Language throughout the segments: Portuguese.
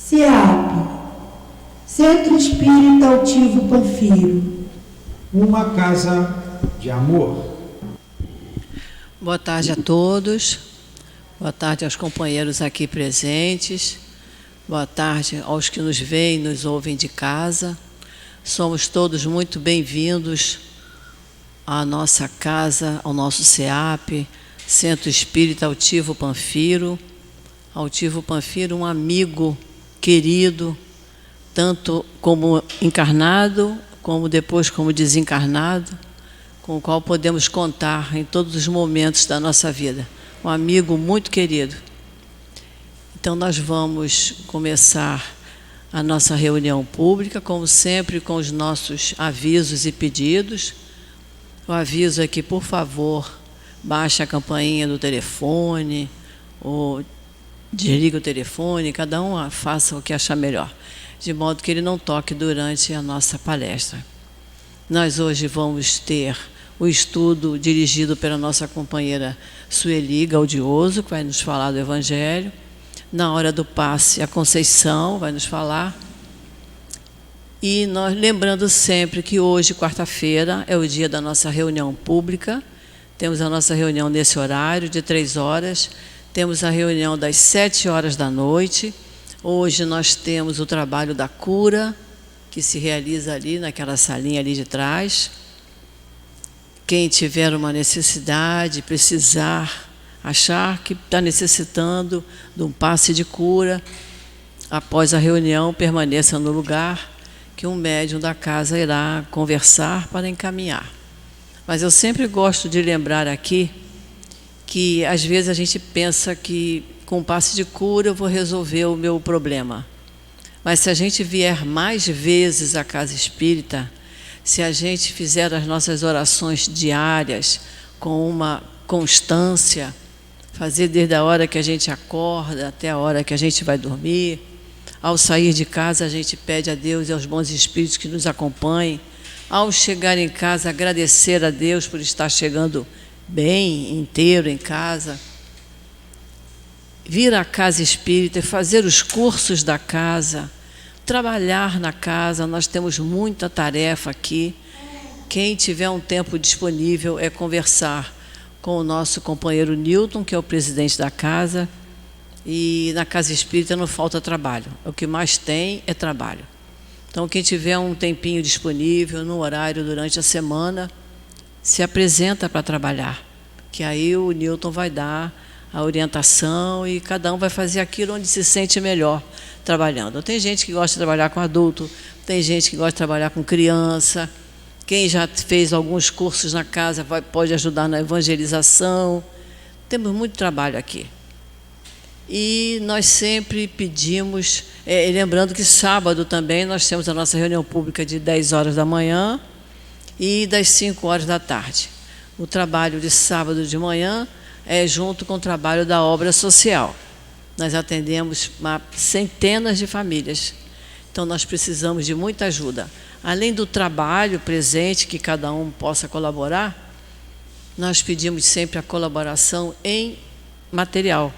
CEAP, Centro Espírita Altivo Panfiro. Uma casa de amor. Boa tarde a todos. Boa tarde aos companheiros aqui presentes. Boa tarde aos que nos veem e nos ouvem de casa. Somos todos muito bem-vindos à nossa casa, ao nosso CEAP, Centro Espírita Altivo Panfiro. Altivo Panfiro, um amigo querido, tanto como encarnado, como depois como desencarnado, com o qual podemos contar em todos os momentos da nossa vida. Um amigo muito querido. Então, nós vamos começar a nossa reunião pública, como sempre, com os nossos avisos e pedidos. O aviso é que, por favor, baixe a campainha do telefone, ou desligue o telefone, cada um faça o que achar melhor, de modo que ele não toque durante a nossa palestra. Nós hoje vamos ter o estudo dirigido pela nossa companheira Sueli Gaudioso, que vai nos falar do Evangelho. Na hora do passe, a Conceição vai nos falar. E nós lembrando sempre que hoje, quarta-feira, é o dia da nossa reunião pública. Temos a nossa reunião nesse horário, de 3 horas. Temos a reunião das 7 horas da noite. Hoje nós temos o trabalho da cura, que se realiza ali naquela salinha ali de trás. Quem tiver uma necessidade, precisar, achar que está necessitando de um passe de cura, após a reunião, permaneça no lugar, que um médium da casa irá conversar para encaminhar. Mas eu sempre gosto de lembrar aqui que, às vezes, a gente pensa que com o passe de cura eu vou resolver o meu problema. Mas se a gente vier mais vezes à casa espírita, se a gente fizer as nossas orações diárias com uma constância, fazer desde a hora que a gente acorda até a hora que a gente vai dormir, ao sair de casa a gente pede a Deus e aos bons espíritos que nos acompanhem, ao chegar em casa agradecer a Deus por estar chegando bem, inteiro em casa, vir à casa espírita, fazer os cursos da casa, trabalhar na casa. Nós temos muita tarefa aqui. Quem tiver um tempo disponível é conversar com o nosso companheiro Newton, que é o presidente da casa, e na casa espírita não falta trabalho. O que mais tem é trabalho. Então, quem tiver um tempinho disponível, no horário durante a semana, se apresenta para trabalhar, que aí o Newton vai dar a orientação e cada um vai fazer aquilo onde se sente melhor trabalhando. Tem gente que gosta de trabalhar com adulto, tem gente que gosta de trabalhar com criança. Quem já fez alguns cursos na casa pode ajudar na evangelização. Temos muito trabalho aqui. E nós sempre pedimos, lembrando que sábado também nós temos a nossa reunião pública de 10 horas da manhã e das 5 horas da tarde. O trabalho de sábado de manhã é junto com o trabalho da obra social. Nós atendemos centenas de famílias. Então, nós precisamos de muita ajuda. Além do trabalho presente, que cada um possa colaborar, nós pedimos sempre a colaboração em material,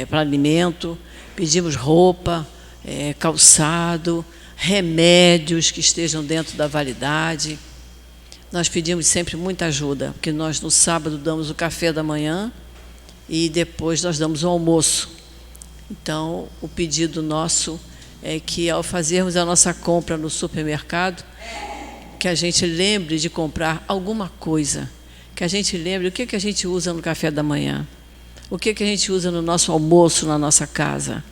para alimento, pedimos roupa, calçado, remédios que estejam dentro da validade. Nós pedimos sempre muita ajuda, porque nós no sábado damos o café da manhã e depois nós damos o almoço. Então, o pedido nosso é que, ao fazermos a nossa compra no supermercado, que a gente lembre de comprar alguma coisa, que a gente lembre o que a gente usa no café da manhã, o que a gente usa no nosso almoço na nossa casa,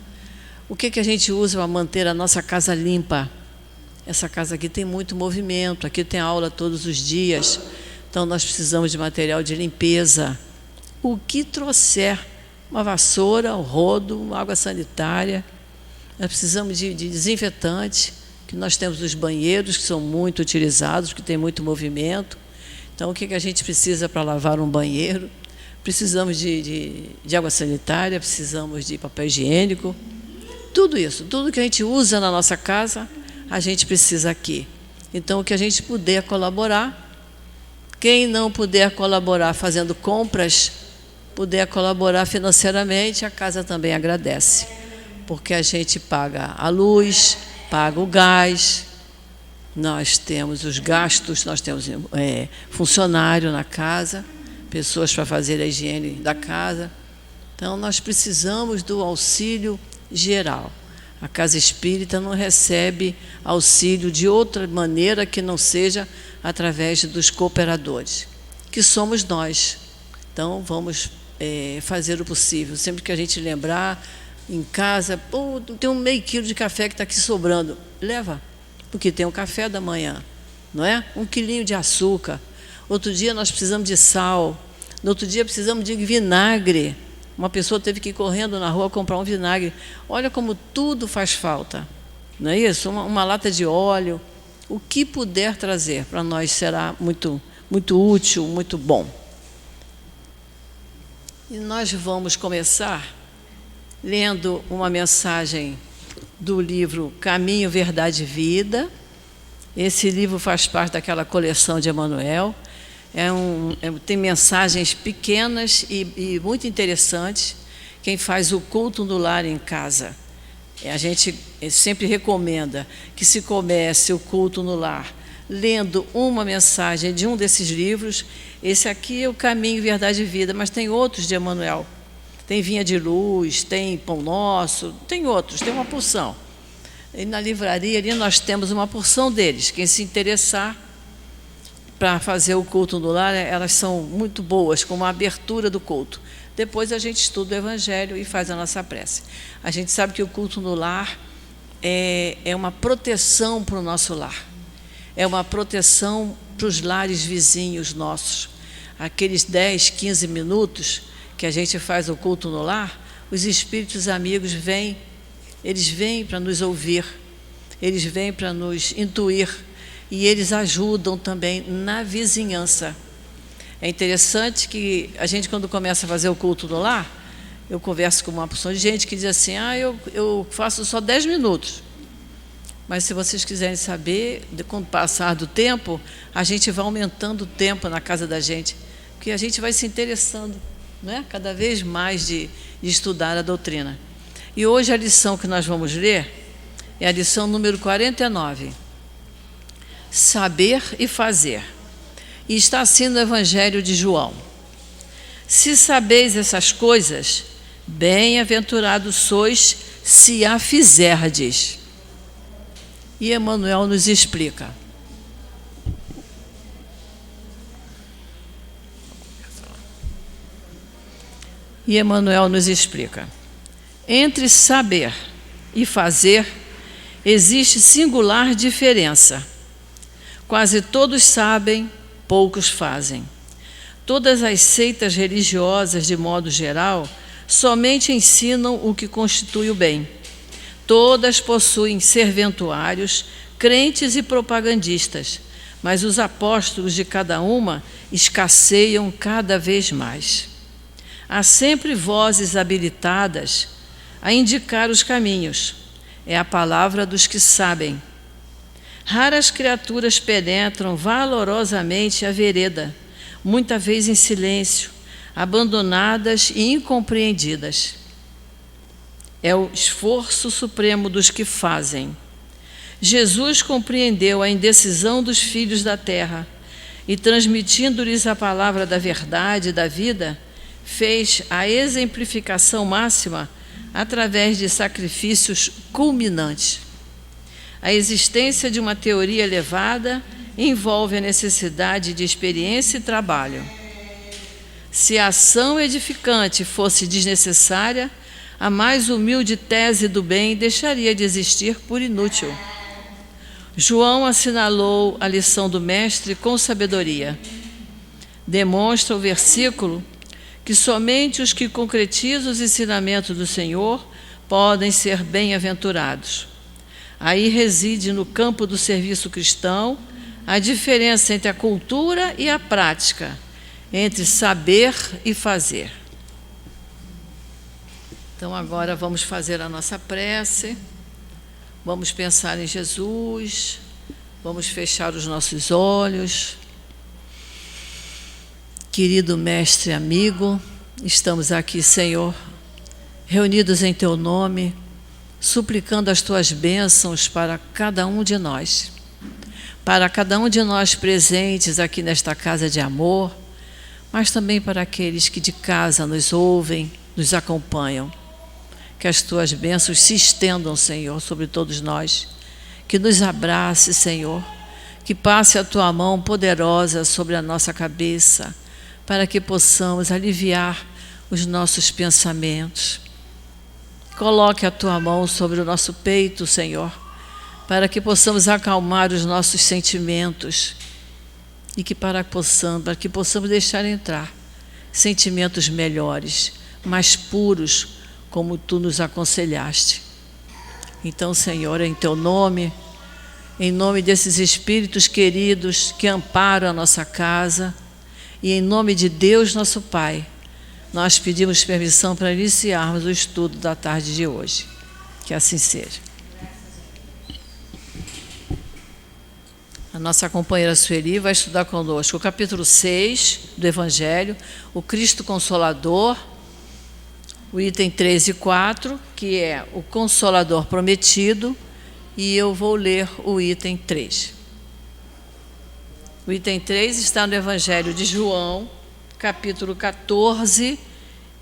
o que a gente usa para manter a nossa casa limpa. Essa casa aqui tem muito movimento, aqui tem aula todos os dias, então nós precisamos de material de limpeza. O que trouxer, uma vassoura, um rodo, uma água sanitária. Nós precisamos de desinfetante, que nós temos os banheiros, que são muito utilizados, porque tem muito movimento. Então, o que a gente precisa para lavar um banheiro? Precisamos de água sanitária, precisamos de papel higiênico. Tudo isso, tudo que a gente usa na nossa casa, a gente precisa aqui. Então, o que a gente puder colaborar, quem não puder colaborar fazendo compras, puder colaborar financeiramente, a casa também agradece. porque a gente paga a luz, paga o gás, nós temos os gastos, nós temos funcionário na casa, pessoas para fazer a higiene da casa. Então, nós precisamos do auxílio geral. A Casa Espírita não recebe auxílio de outra maneira que não seja através dos cooperadores, que somos nós. Então, vamos fazer o possível. Sempre que a gente lembrar, em casa, tem um meio quilo de café que está aqui sobrando. Leva, porque tem o café da manhã, não é? 1 quilinho de açúcar. Outro dia nós precisamos de sal. No outro dia precisamos de vinagre. Uma pessoa teve que ir correndo na rua comprar um vinagre. Olha como tudo faz falta, não é isso? Uma lata de óleo. O que puder trazer para nós será muito, muito útil, muito bom. E nós vamos começar lendo uma mensagem do livro Caminho, Verdade e Vida. Esse livro faz parte daquela coleção de Emmanuel. Tem mensagens pequenas e muito interessantes. Quem faz o culto no lar em casa, a gente sempre recomenda que se comece o culto no lar lendo uma mensagem de um desses livros. Esse aqui é o Caminho, Verdade e Vida, mas tem outros de Emmanuel. Tem Vinha de Luz, tem Pão Nosso, tem outros, tem uma porção. E na livraria ali nós temos uma porção deles. Quem se interessar para fazer o culto no lar, elas são muito boas, como a abertura do culto. Depois a gente estuda o Evangelho e faz a nossa prece. A gente sabe que o culto no lar é uma proteção para o nosso lar. É uma proteção para os lares vizinhos nossos. Aqueles 10, 15 minutos que a gente faz o culto no lar, os espíritos amigos vêm, eles vêm para nos ouvir, eles vêm para nos intuir, e eles ajudam também na vizinhança. É interessante que a gente, quando começa a fazer o culto no lar, eu converso com uma porção de gente que diz assim, eu faço só 10 minutos. Mas se vocês quiserem saber, com o passar do tempo, a gente vai aumentando o tempo na casa da gente, porque a gente vai se interessando, né, cada vez mais de estudar a doutrina. E hoje a lição que nós vamos ler é a lição número 49. Saber e fazer. E está assim no Evangelho de João. Se sabeis essas coisas, bem-aventurados sois se a fizerdes. E Emmanuel nos explica. E Emmanuel nos explica. Entre saber e fazer existe singular diferença. Quase todos sabem, poucos fazem. Todas as seitas religiosas, de modo geral, somente ensinam o que constitui o bem. Todas possuem serventuários, crentes e propagandistas, mas os apóstolos de cada uma escasseiam cada vez mais. Há sempre vozes habilitadas a indicar os caminhos. É a palavra dos que sabem. Raras criaturas penetram valorosamente a vereda, muita vez em silêncio, abandonadas e incompreendidas. É o esforço supremo dos que fazem. Jesus compreendeu a indecisão dos filhos da terra e, transmitindo-lhes a palavra da verdade e da vida, fez a exemplificação máxima através de sacrifícios culminantes. A existência de uma teoria elevada envolve a necessidade de experiência e trabalho. Se a ação edificante fosse desnecessária, a mais humilde tese do bem deixaria de existir por inútil. João assinalou a lição do Mestre com sabedoria. Demonstra o versículo que somente os que concretizam os ensinamentos do Senhor podem ser bem-aventurados. Aí reside no campo do serviço cristão a diferença entre a cultura e a prática, entre saber e fazer. Então agora vamos fazer a nossa prece, vamos pensar em Jesus, vamos fechar os nossos olhos. Querido Mestre amigo, estamos aqui, Senhor, reunidos em Teu nome, suplicando as tuas bênçãos para cada um de nós. Para cada um de nós presentes aqui nesta casa de amor, mas também para aqueles que de casa nos ouvem, nos acompanham. Que as tuas bênçãos se estendam, Senhor, sobre todos nós. Que nos abrace, Senhor. Que passe a tua mão poderosa sobre a nossa cabeça, para que possamos aliviar os nossos pensamentos. Coloque a tua mão sobre o nosso peito, Senhor, para que possamos acalmar os nossos sentimentos e para que possamos deixar entrar sentimentos melhores, mais puros, como tu nos aconselhaste. Então, Senhor, em teu nome, em nome desses espíritos queridos que amparam a nossa casa, e em nome de Deus, nosso Pai, nós pedimos permissão para iniciarmos o estudo da tarde de hoje. Que assim seja. A nossa companheira Sueli vai estudar conosco o capítulo 6 do Evangelho, o Cristo Consolador, o item 3 e 4, que é o Consolador Prometido, e eu vou ler o item 3. O item 3 está no Evangelho de João, capítulo 14,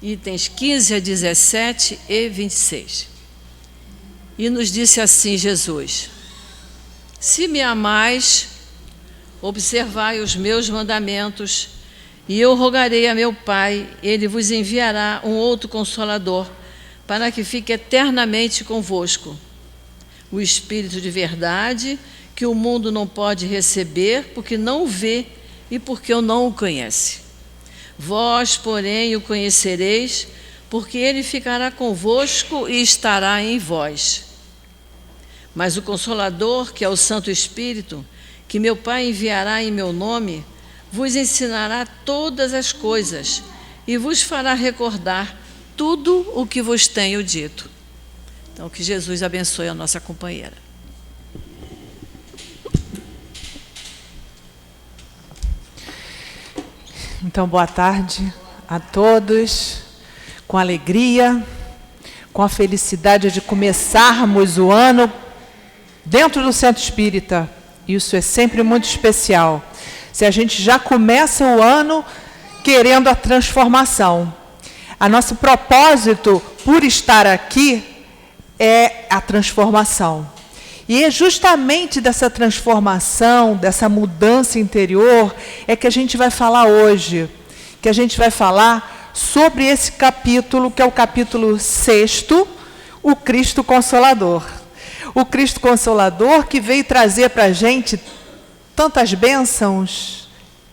itens 15 a 17 e 26. E nos disse assim Jesus: se me amais, observai os meus mandamentos, e eu rogarei a meu Pai, ele vos enviará um outro Consolador, para que fique eternamente convosco. O Espírito de verdade, que o mundo não pode receber, porque não o vê e porque não o conhece. Vós, porém, o conhecereis, porque ele ficará convosco e estará em vós. Mas o Consolador, que é o Santo Espírito, que meu Pai enviará em meu nome, vos ensinará todas as coisas e vos fará recordar tudo o que vos tenho dito. Então, que Jesus abençoe a nossa companheira. Então, boa tarde a todos, com alegria, com a felicidade de começarmos o ano dentro do Centro Espírita. Isso é sempre muito especial. Se a gente já começa o ano querendo a transformação. A nosso propósito, por estar aqui, é a transformação. E é justamente dessa transformação, dessa mudança interior, é que a gente vai falar hoje. Que a gente vai falar sobre esse capítulo, que é o capítulo 6, o Cristo Consolador. O Cristo Consolador que veio trazer para a gente tantas bênçãos,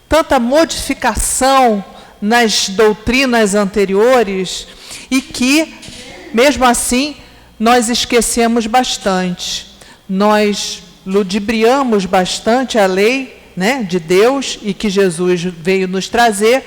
tanta modificação nas doutrinas anteriores, e que, mesmo assim, nós esquecemos bastante. Nós ludibriamos bastante a lei, né, de Deus, e que Jesus veio nos trazer,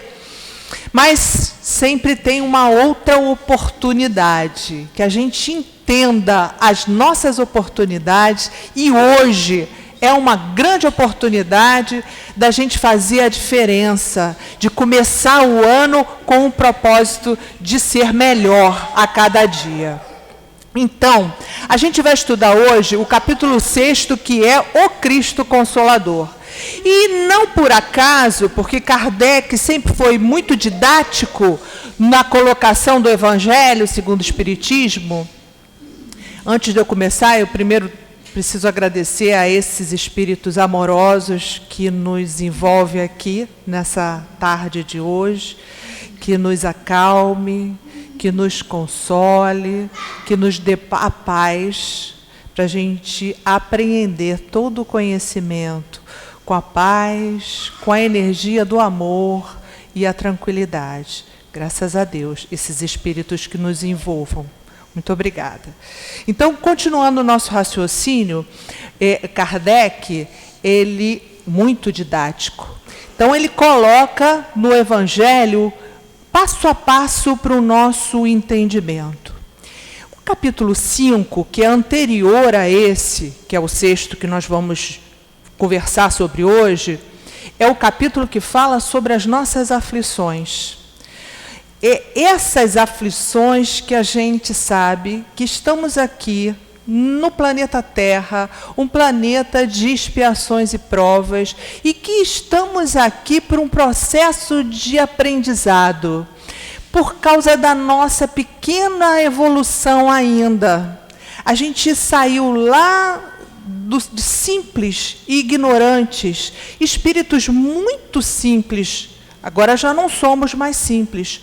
mas sempre tem uma outra oportunidade, que a gente entenda as nossas oportunidades, e hoje é uma grande oportunidade da gente fazer a diferença, de começar o ano com o propósito de ser melhor a cada dia. Então, a gente vai estudar hoje o capítulo 6, que é o Cristo Consolador. E não por acaso, porque Kardec sempre foi muito didático na colocação do Evangelho segundo o Espiritismo. Antes de eu começar, eu primeiro preciso agradecer a esses espíritos amorosos que nos envolvem aqui nessa tarde de hoje, que nos acalme, que nos console, que nos dê a paz, para a gente apreender todo o conhecimento com a paz, com a energia do amor e a tranquilidade. Graças a Deus, esses espíritos que nos envolvam. Muito obrigada. Então, continuando o nosso raciocínio, Kardec, ele muito didático. Então, ele coloca no Evangelho passo a passo para o nosso entendimento. O capítulo 5, que é anterior a esse, que é o 6º que nós vamos conversar sobre hoje, é o capítulo que fala sobre as nossas aflições. essas aflições que a gente sabe que estamos aqui no planeta Terra, um planeta de expiações e provas, e que estamos aqui por um processo de aprendizado, por causa da nossa pequena evolução ainda. A gente saiu lá de simples e ignorantes, espíritos muito simples. Agora já não somos mais simples.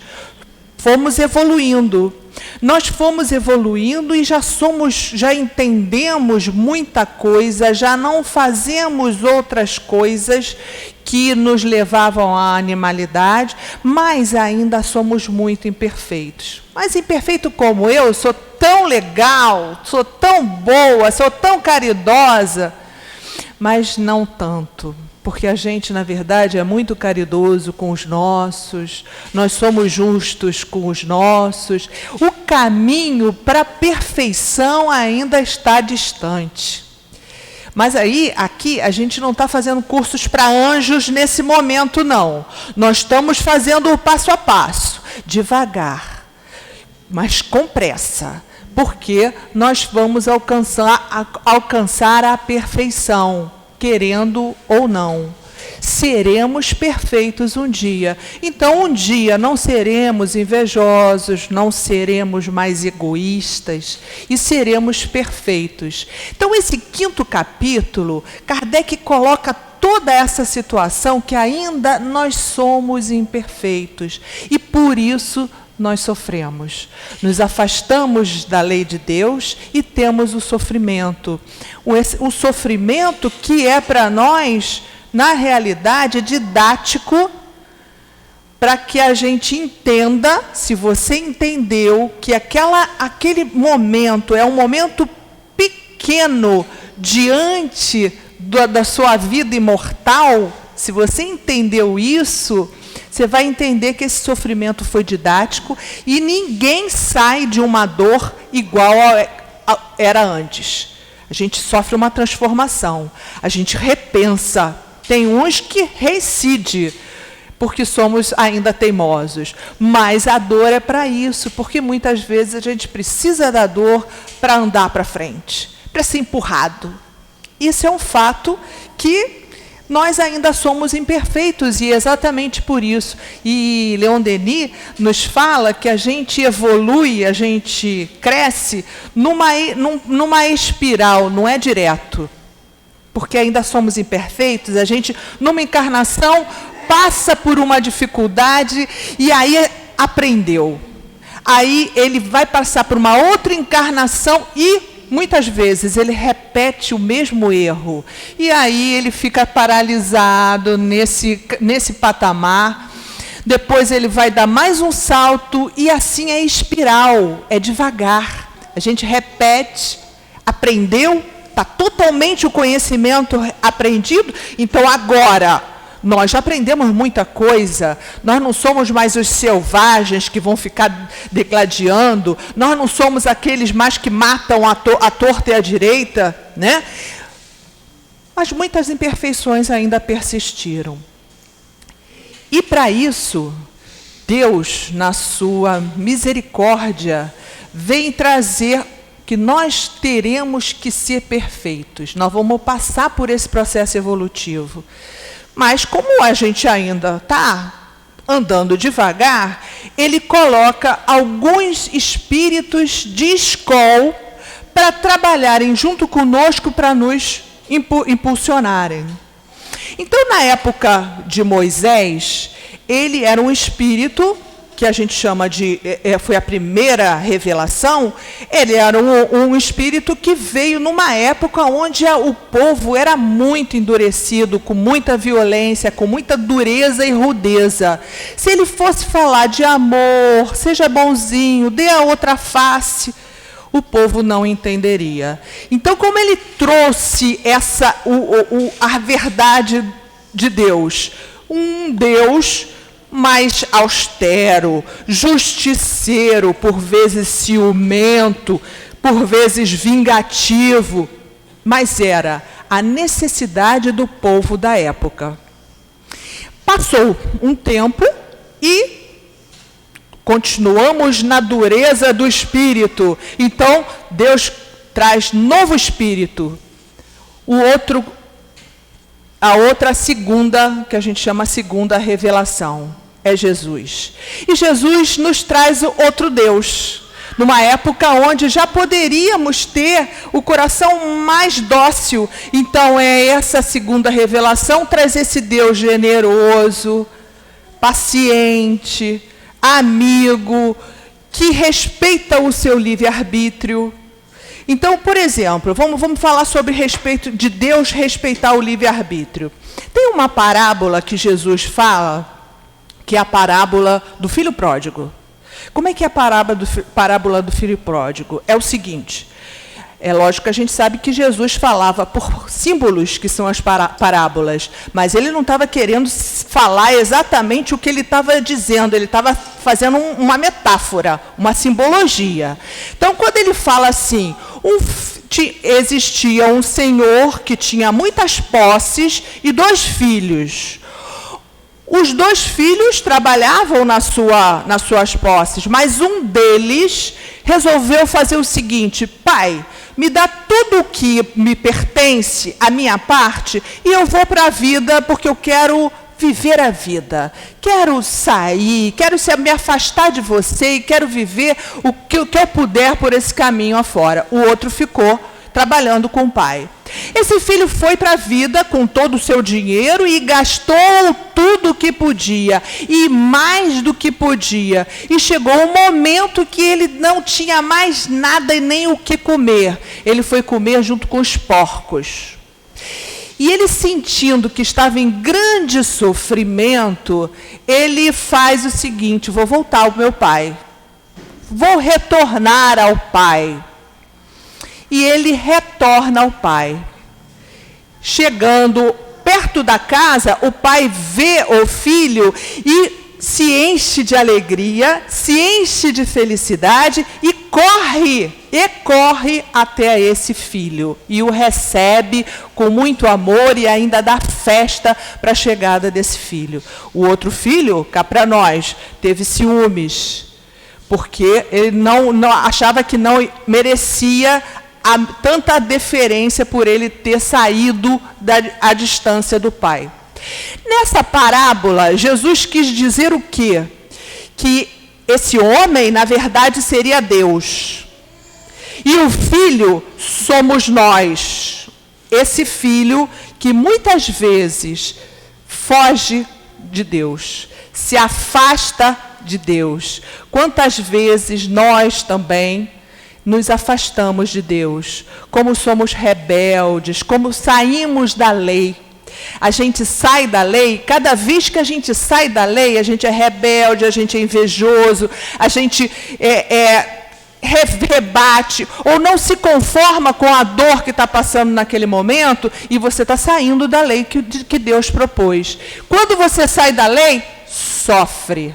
Fomos evoluindo. Nós fomos evoluindo e já entendemos muita coisa, já não fazemos outras coisas que nos levavam à animalidade, mas ainda somos muito imperfeitos. Mas imperfeito como eu sou tão legal, sou tão boa, sou tão caridosa, mas não tanto. Porque a gente, na verdade, é muito caridoso com os nossos, nós somos justos com os nossos. O caminho para a perfeição ainda está distante. Mas aí, aqui, a gente não está fazendo cursos para anjos nesse momento, não. Nós estamos fazendo o passo a passo, devagar, mas com pressa. Porque nós vamos alcançar a perfeição, querendo ou não. Seremos perfeitos um dia. Então, um dia não seremos invejosos, não seremos mais egoístas e seremos perfeitos. Então, esse 5º capítulo, Kardec coloca toda essa situação que ainda nós somos imperfeitos e por isso nós sofremos. Nos afastamos da lei de Deus e temos o sofrimento. O sofrimento que é para nós, na realidade, didático, para que a gente entenda, se você entendeu, que aquele momento é um momento pequeno diante da sua vida imortal, se você entendeu isso, você vai entender que esse sofrimento foi didático e ninguém sai de uma dor igual era antes. A gente sofre uma transformação, a gente repensa. Tem uns que reincide, porque somos ainda teimosos. Mas a dor é para isso, porque muitas vezes a gente precisa da dor para andar para frente, para ser empurrado. Isso é um fato que nós ainda somos imperfeitos, e exatamente por isso. E Leon Denis nos fala que a gente evolui, a gente cresce numa espiral, não é direto. Porque ainda somos imperfeitos, a gente, numa encarnação, passa por uma dificuldade e aí aprendeu. Aí ele vai passar por uma outra encarnação e muitas vezes ele repete o mesmo erro. E aí ele fica paralisado nesse patamar. Depois ele vai dar mais um salto e assim é espiral, é devagar. A gente repete, aprendeu, está totalmente o conhecimento aprendido. Então agora nós já aprendemos muita coisa, nós não somos mais os selvagens que vão ficar degladiando, nós não somos aqueles mais que matam a torta e a direita, né? Mas muitas imperfeições ainda persistiram. E para isso, Deus, na sua misericórdia, vem trazer que nós teremos que ser perfeitos. Nós vamos passar por esse processo evolutivo. Mas como a gente ainda está andando devagar, ele coloca alguns espíritos de escola para trabalharem junto conosco para nos impulsionarem. Então, na época de Moisés, ele era um espírito que a gente chama de, foi a primeira revelação. Ele era um espírito que veio numa época onde o povo era muito endurecido, com muita violência, com muita dureza e rudeza. Se ele fosse falar de amor, seja bonzinho, dê a outra face, o povo não entenderia. Então, como ele trouxe a verdade de Deus, um Deus mais austero, justiceiro, por vezes ciumento, por vezes vingativo, mas era a necessidade do povo da época. Passou um tempo e continuamos na dureza do espírito. Então, Deus traz novo espírito. A outra segunda, que a gente chama segunda revelação, é Jesus. E Jesus nos traz outro Deus, numa época onde já poderíamos ter o coração mais dócil. Então, essa segunda revelação traz esse Deus generoso, paciente, amigo, que respeita o seu livre-arbítrio. Então, por exemplo, vamos falar sobre respeito de Deus respeitar o livre-arbítrio. Tem uma parábola que Jesus fala, que é a parábola do filho pródigo. Como é que é a parábola do filho pródigo? É o seguinte, é lógico que a gente sabe que Jesus falava por símbolos, que são as parábolas, mas ele não estava querendo falar exatamente o que ele estava dizendo, ele estava fazendo uma metáfora, uma simbologia. Então, quando ele fala assim, existia um senhor que tinha muitas posses e 2 filhos. Os 2 filhos trabalhavam nas suas posses, mas um deles resolveu fazer o seguinte: pai, me dá tudo o que me pertence, a minha parte, e eu vou para a vida porque eu quero viver a vida. Quero sair, quero me afastar de você e quero viver o que eu puder por esse caminho afora. O outro ficou trabalhando com o pai. Esse filho foi para a vida com todo o seu dinheiro e gastou tudo o que podia, e mais do que podia. E chegou um momento que ele não tinha mais nada e nem o que comer. Ele foi comer junto com os porcos. E ele, sentindo que estava em grande sofrimento, ele faz o seguinte: vou voltar ao meu pai. Vou retornar ao pai. E ele retorna ao pai. Chegando perto da casa, o pai vê o filho e se enche de alegria, se enche de felicidade e corre até esse filho. E o recebe com muito amor e ainda dá festa para a chegada desse filho. O outro filho, cá para nós, teve ciúmes, porque ele não achava que não merecia tanta deferência por ele ter saído à distância do pai. Nessa parábola, Jesus quis dizer o quê? Que esse homem, na verdade, seria Deus. E o filho somos nós. Esse filho que muitas vezes foge de Deus, se afasta de Deus. Quantas vezes nós também nos afastamos de Deus, como somos rebeldes, como saímos da lei. A gente sai da lei, cada vez que a gente sai da lei, a gente é rebelde, a gente é invejoso, a gente rebate, ou não se conforma com a dor que está passando naquele momento, e você está saindo da lei que Deus propôs. Quando você sai da lei, sofre.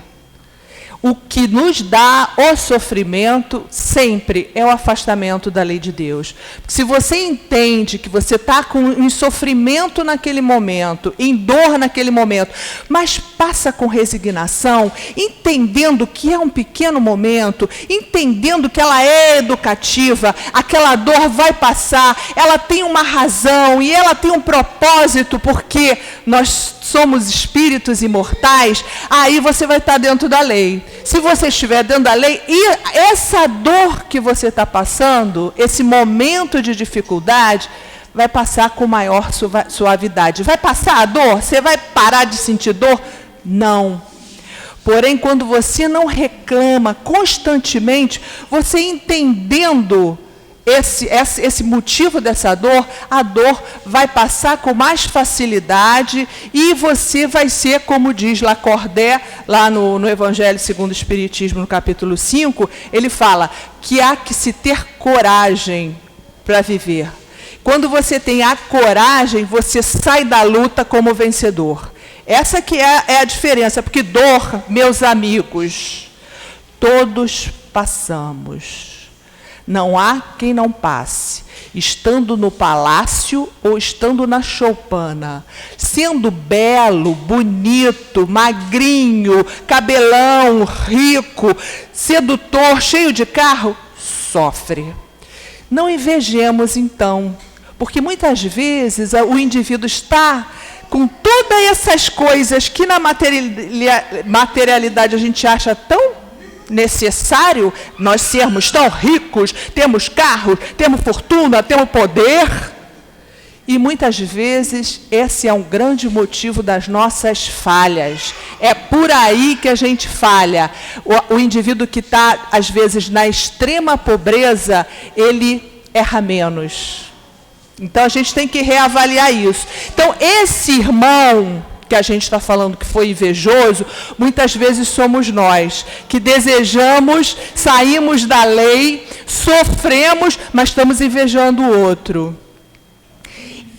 O que nos dá o sofrimento sempre é o afastamento da lei de Deus. Se você entende que você está em sofrimento naquele momento, em dor naquele momento, mas passa com resignação, entendendo que é um pequeno momento, entendendo que ela é educativa, aquela dor vai passar, ela tem uma razão e ela tem um propósito, porque nós somos espíritos imortais, aí você vai estar dentro da lei. Se você estiver dentro da lei, e essa dor que você está passando, esse momento de dificuldade, vai passar com maior suavidade. Vai passar a dor? Você vai parar de sentir dor? Não. Porém, quando você não reclama constantemente, você entendendo esse motivo dessa dor, a dor vai passar com mais facilidade e você vai ser, como diz Lacordaire, lá no Evangelho segundo o Espiritismo, no capítulo 5, ele fala que há que se ter coragem para viver. Quando você tem a coragem, você sai da luta como vencedor. Essa que é a diferença, porque dor, meus amigos, todos passamos. Não há quem não passe, estando no palácio ou estando na choupana, sendo belo, bonito, magrinho, cabelão, rico, sedutor, cheio de carro, sofre. Não invejemos, então, porque muitas vezes o indivíduo está com todas essas coisas que na materialidade a gente acha tão necessário, nós sermos tão ricos, temos carros, temos fortuna, temos poder, e muitas vezes esse é um grande motivo das nossas falhas. É por aí que a gente falha. O indivíduo que está, às vezes, na extrema pobreza, ele erra menos. Então a gente tem que reavaliar isso. Então esse irmão que a gente está falando que foi invejoso, muitas vezes somos nós, que desejamos, saímos da lei, sofremos, mas estamos invejando o outro.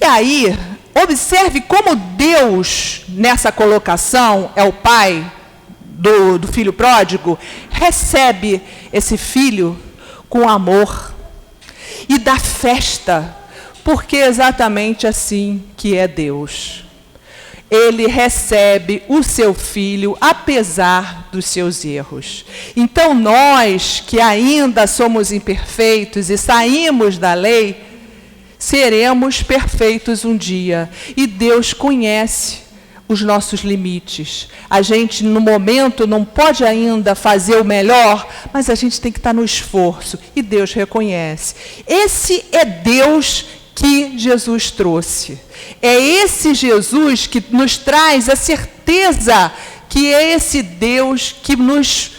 E aí, observe como Deus, nessa colocação, é o pai do filho pródigo, recebe esse filho com amor e dá festa, porque é exatamente assim que é Deus. Ele recebe o seu filho, apesar dos seus erros. Então, nós, que ainda somos imperfeitos e saímos da lei, seremos perfeitos um dia. E Deus conhece os nossos limites. A gente, no momento, não pode ainda fazer o melhor, mas a gente tem que estar no esforço. E Deus reconhece. Esse é Deus que Jesus trouxe. É esse Jesus que nos traz a certeza que é esse Deus que nos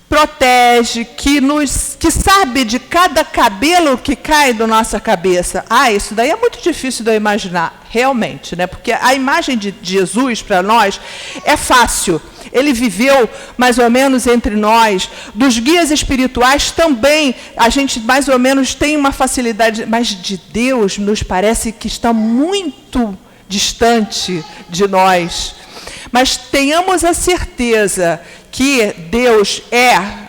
protege, que sabe de cada cabelo que cai da nossa cabeça. Isso daí é muito difícil de eu imaginar, realmente, né? Porque a imagem de Jesus para nós é fácil. Ele viveu mais ou menos entre nós. Dos guias espirituais também, a gente mais ou menos tem uma facilidade, mas de Deus nos parece que está muito distante de nós. Mas tenhamos a certeza que Deus é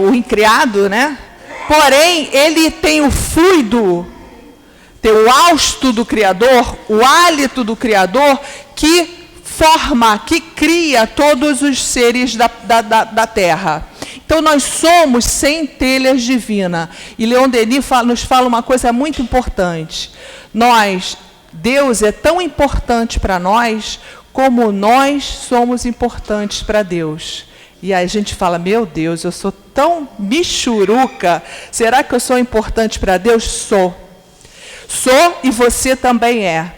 o incriado, né? Porém, ele tem o fluido, tem o hausto do Criador, o hálito do Criador, que forma, que cria todos os seres da terra. Então, nós somos centelhas divinas. E Leon Denis nos fala uma coisa muito importante. Deus é tão importante para nós, como nós somos importantes para Deus. E aí a gente fala, meu Deus, eu sou tão michuruca, será que eu sou importante para Deus? Sou. Sou e você também é.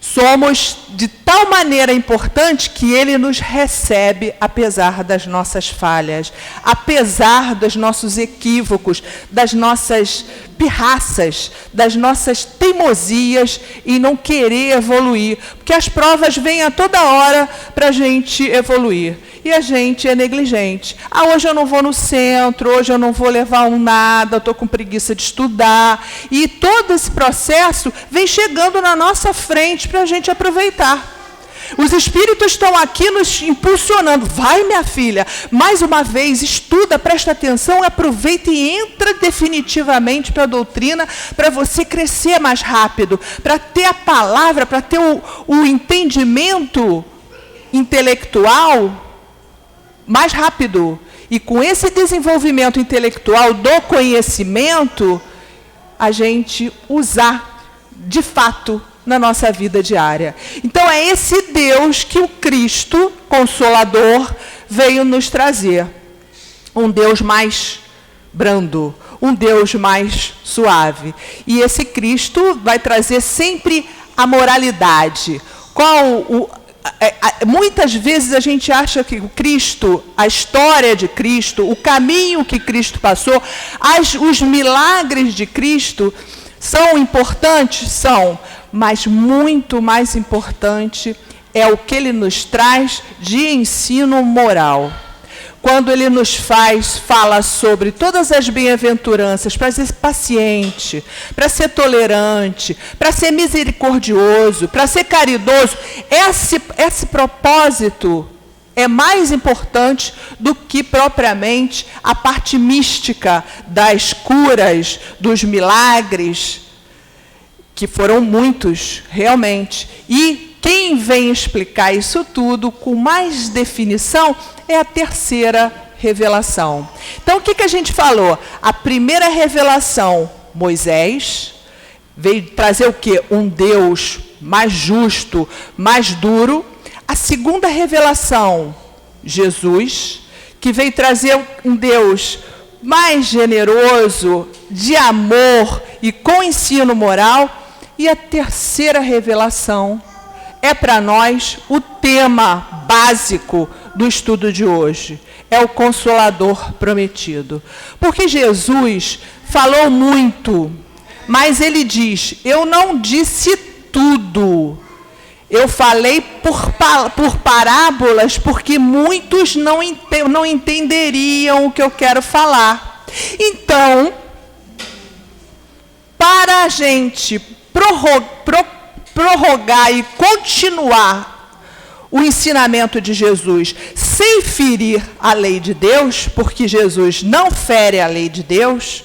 Somos de tal maneira importante que Ele nos recebe apesar das nossas falhas, apesar dos nossos equívocos, das nossas pirraças, das nossas teimosias em não querer evoluir. Porque as provas vêm a toda hora para a gente evoluir. E a gente é negligente. Hoje eu não vou no centro, hoje eu não vou levar nada, eu estou com preguiça de estudar. E todo esse processo vem chegando na nossa frente para a gente aproveitar. Os espíritos estão aqui nos impulsionando. Vai, minha filha, mais uma vez, estuda, presta atenção, aproveita e entra definitivamente para a doutrina, para você crescer mais rápido, para ter a palavra, para ter o entendimento intelectual mais rápido. E com esse desenvolvimento intelectual do conhecimento, a gente usar de fato na nossa vida diária. Então é esse Deus que o Cristo Consolador veio nos trazer. Um Deus mais brando, um Deus mais suave. E esse Cristo vai trazer sempre a moralidade. Muitas vezes a gente acha que o Cristo, a história de Cristo, o caminho que Cristo passou, os milagres de Cristo são importantes? São, mas muito mais importante é o que Ele nos traz de ensino moral. Quando Ele nos fala sobre todas as bem-aventuranças, para ser paciente, para ser tolerante, para ser misericordioso, para ser caridoso, esse propósito é mais importante do que propriamente a parte mística das curas, dos milagres, que foram muitos, realmente. E quem vem explicar isso tudo com mais definição é a terceira revelação. Então, o que a gente falou? A primeira revelação, Moisés, veio trazer o quê? Um Deus mais justo, mais duro. A segunda revelação, Jesus, que veio trazer um Deus mais generoso, de amor e com ensino moral. E a terceira revelação é para nós o tema básico do estudo de hoje. É o Consolador prometido. Porque Jesus falou muito, mas ele diz, eu não disse tudo. Eu falei por parábolas, porque muitos não entenderiam o que eu quero falar. Então, para a gente prorrogar e continuar o ensinamento de Jesus sem ferir a lei de Deus, porque Jesus não fere a lei de Deus,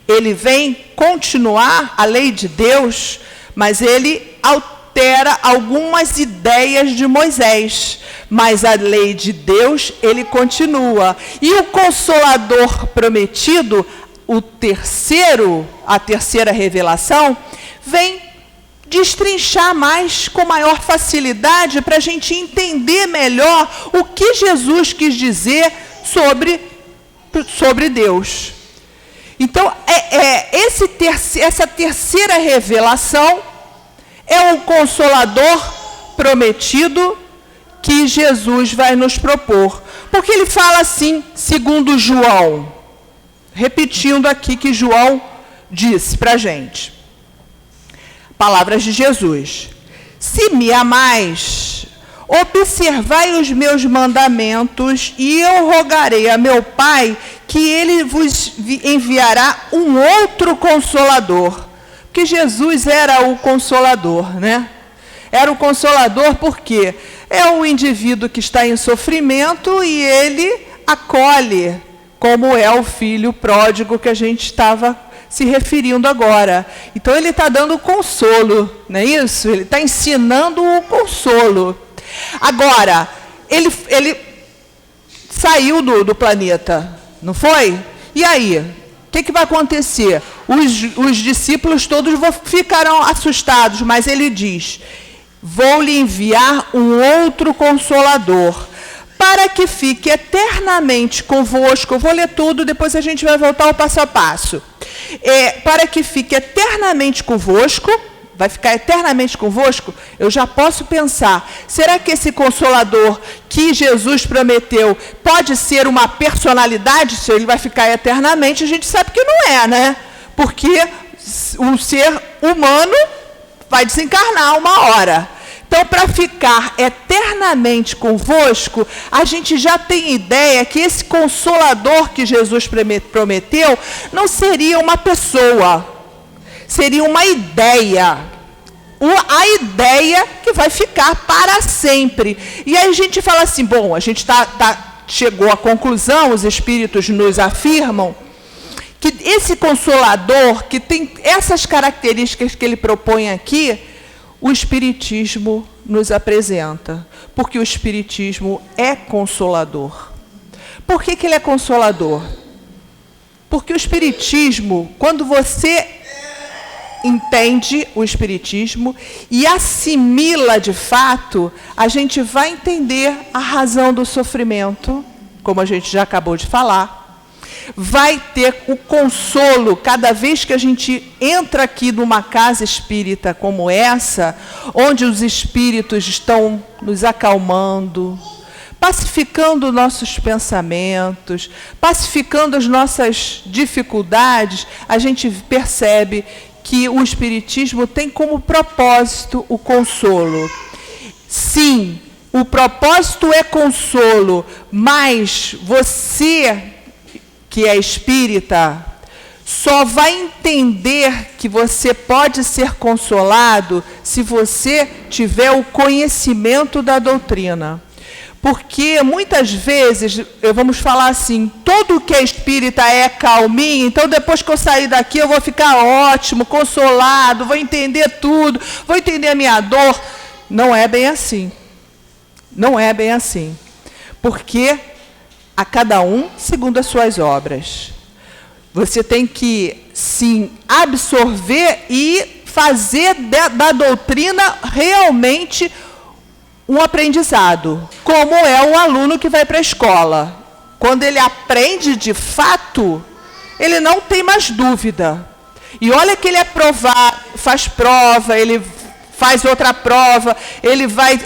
ele vem continuar a lei de Deus, mas ele altera algumas ideias de Moisés, mas a lei de Deus ele continua. E o Consolador prometido, a terceira revelação, vem destrinchar mais, com maior facilidade, para a gente entender melhor o que Jesus quis dizer sobre Deus. Então, essa terceira revelação é o Consolador prometido que Jesus vai nos propor. Porque ele fala assim, segundo João, repetindo aqui que João disse para a gente. Palavras de Jesus. Se me amais, observai os meus mandamentos, e eu rogarei a meu Pai que ele vos enviará um outro Consolador. Porque Jesus era o Consolador, né? Era o Consolador porque é um indivíduo que está em sofrimento e ele acolhe, como é o filho pródigo que a gente estava se referindo agora. Então ele está dando consolo, não é isso? Ele está ensinando o consolo. Agora, ele saiu do planeta, não foi? E aí? O que vai acontecer? Os discípulos todos ficarão assustados, mas ele diz, vou lhe enviar um outro Consolador, para que fique eternamente convosco. Eu vou ler tudo, depois a gente vai voltar ao passo a passo. Para que fique eternamente convosco, vai ficar eternamente convosco, eu já posso pensar, será que esse Consolador que Jesus prometeu pode ser uma personalidade? Se ele vai ficar eternamente, a gente sabe que não é, né? Porque o ser humano vai desencarnar uma hora. Então, para ficar eternamente convosco, a gente já tem ideia que esse Consolador que Jesus prometeu não seria uma pessoa, seria uma ideia. A ideia que vai ficar para sempre. E aí a gente fala assim, bom, a gente chegou à conclusão, os espíritos nos afirmam, que esse Consolador, que tem essas características que ele propõe aqui, o Espiritismo nos apresenta, porque o Espiritismo é consolador. Por que ele é consolador? Porque o Espiritismo, quando você entende o Espiritismo e assimila de fato, a gente vai entender a razão do sofrimento, como a gente já acabou de falar, vai ter o consolo cada vez que a gente entra aqui numa casa espírita como essa, onde os espíritos estão nos acalmando, pacificando nossos pensamentos, pacificando as nossas dificuldades, a gente percebe que o Espiritismo tem como propósito o consolo. Sim, o propósito é consolo, mas você que é espírita, só vai entender que você pode ser consolado se você tiver o conhecimento da doutrina. Porque muitas vezes, vamos falar assim, todo que é espírita é calminho, então depois que eu sair daqui eu vou ficar ótimo, consolado, vou entender tudo, vou entender a minha dor. Não é bem assim. Não é bem assim. Porque a cada um segundo as suas obras. Você tem que, sim, absorver e fazer da doutrina realmente um aprendizado, como é um aluno que vai para a escola. Quando ele aprende de fato, ele não tem mais dúvida. E olha que ele é aprovado, faz prova, ele faz outra prova, ele vai,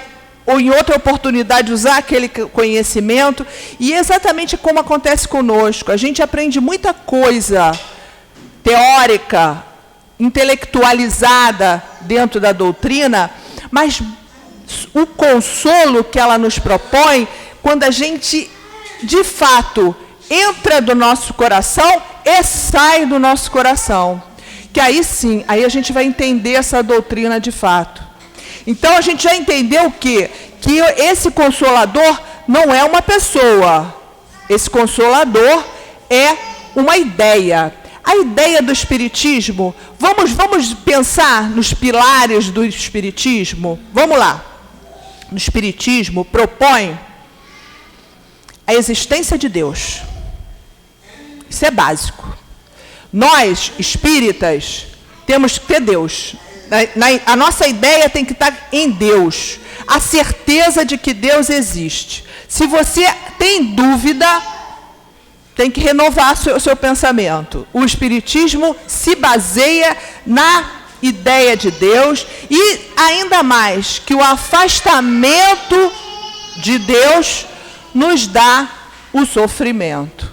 ou em outra oportunidade, usar aquele conhecimento. E é exatamente como acontece conosco. A gente aprende muita coisa teórica, intelectualizada dentro da doutrina, mas o consolo que ela nos propõe, quando a gente, de fato, entra do nosso coração e sai do nosso coração. Que aí sim, aí a gente vai entender essa doutrina de fato. Então a gente já entendeu o quê? Que esse consolador não é uma pessoa. Esse consolador é uma ideia. A ideia do Espiritismo, vamos pensar nos pilares do Espiritismo? Vamos lá. No Espiritismo propõe a existência de Deus. Isso é básico. Nós, espíritas, temos que ter Deus. A nossa ideia tem que estar em Deus. A certeza de que Deus existe. Se você tem dúvida, tem que renovar o seu pensamento. O Espiritismo se baseia na ideia de Deus e ainda mais que o afastamento de Deus nos dá o sofrimento.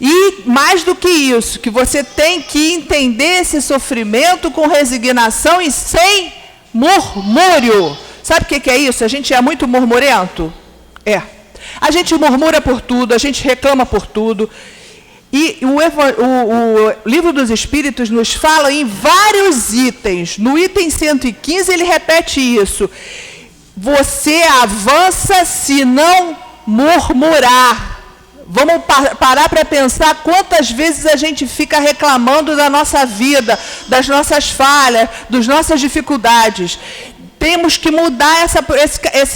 E mais do que isso, que você tem que entender esse sofrimento com resignação e sem murmúrio. Sabe o que é isso? A gente é muito murmurento? É. A gente murmura por tudo, a gente reclama por tudo. E o Livro dos Espíritos nos fala em vários itens. No item 115 ele repete isso. Você avança se não murmurar. Vamos parar para pensar quantas vezes a gente fica reclamando da nossa vida, das nossas falhas, das nossas dificuldades. Temos que mudar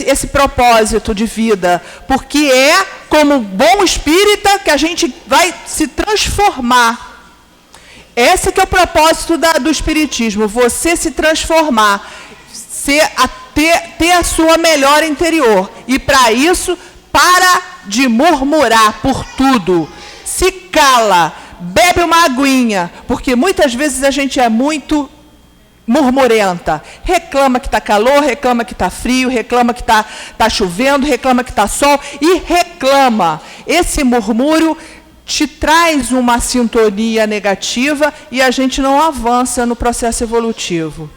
esse propósito de vida, porque é como bom espírita que a gente vai se transformar. Esse que é o propósito do Espiritismo, você se transformar, ter a sua melhora interior. E para isso, para de murmurar por tudo. Se cala, bebe uma aguinha, porque muitas vezes a gente é muito murmurenta, reclama que está calor, reclama que está frio, reclama que está chovendo, reclama que está sol e reclama. Esse murmúrio te traz uma sintonia negativa e a gente não avança no processo evolutivo.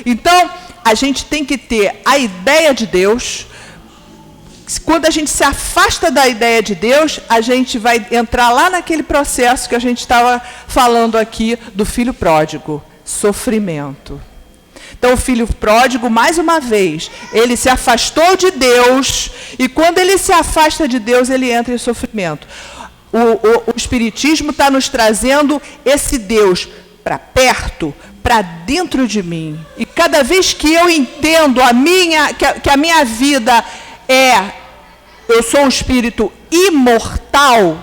Então, a gente tem que ter a ideia de Deus. Quando a gente se afasta da ideia de Deus, a gente vai entrar lá naquele processo que a gente estava falando aqui do filho pródigo. Sofrimento. Então o filho pródigo, mais uma vez, ele se afastou de Deus, e quando ele se afasta de Deus, ele entra em sofrimento. O Espiritismo está nos trazendo esse Deus para perto, para dentro de mim. E cada vez que eu entendo que a minha vida eu sou um espírito imortal,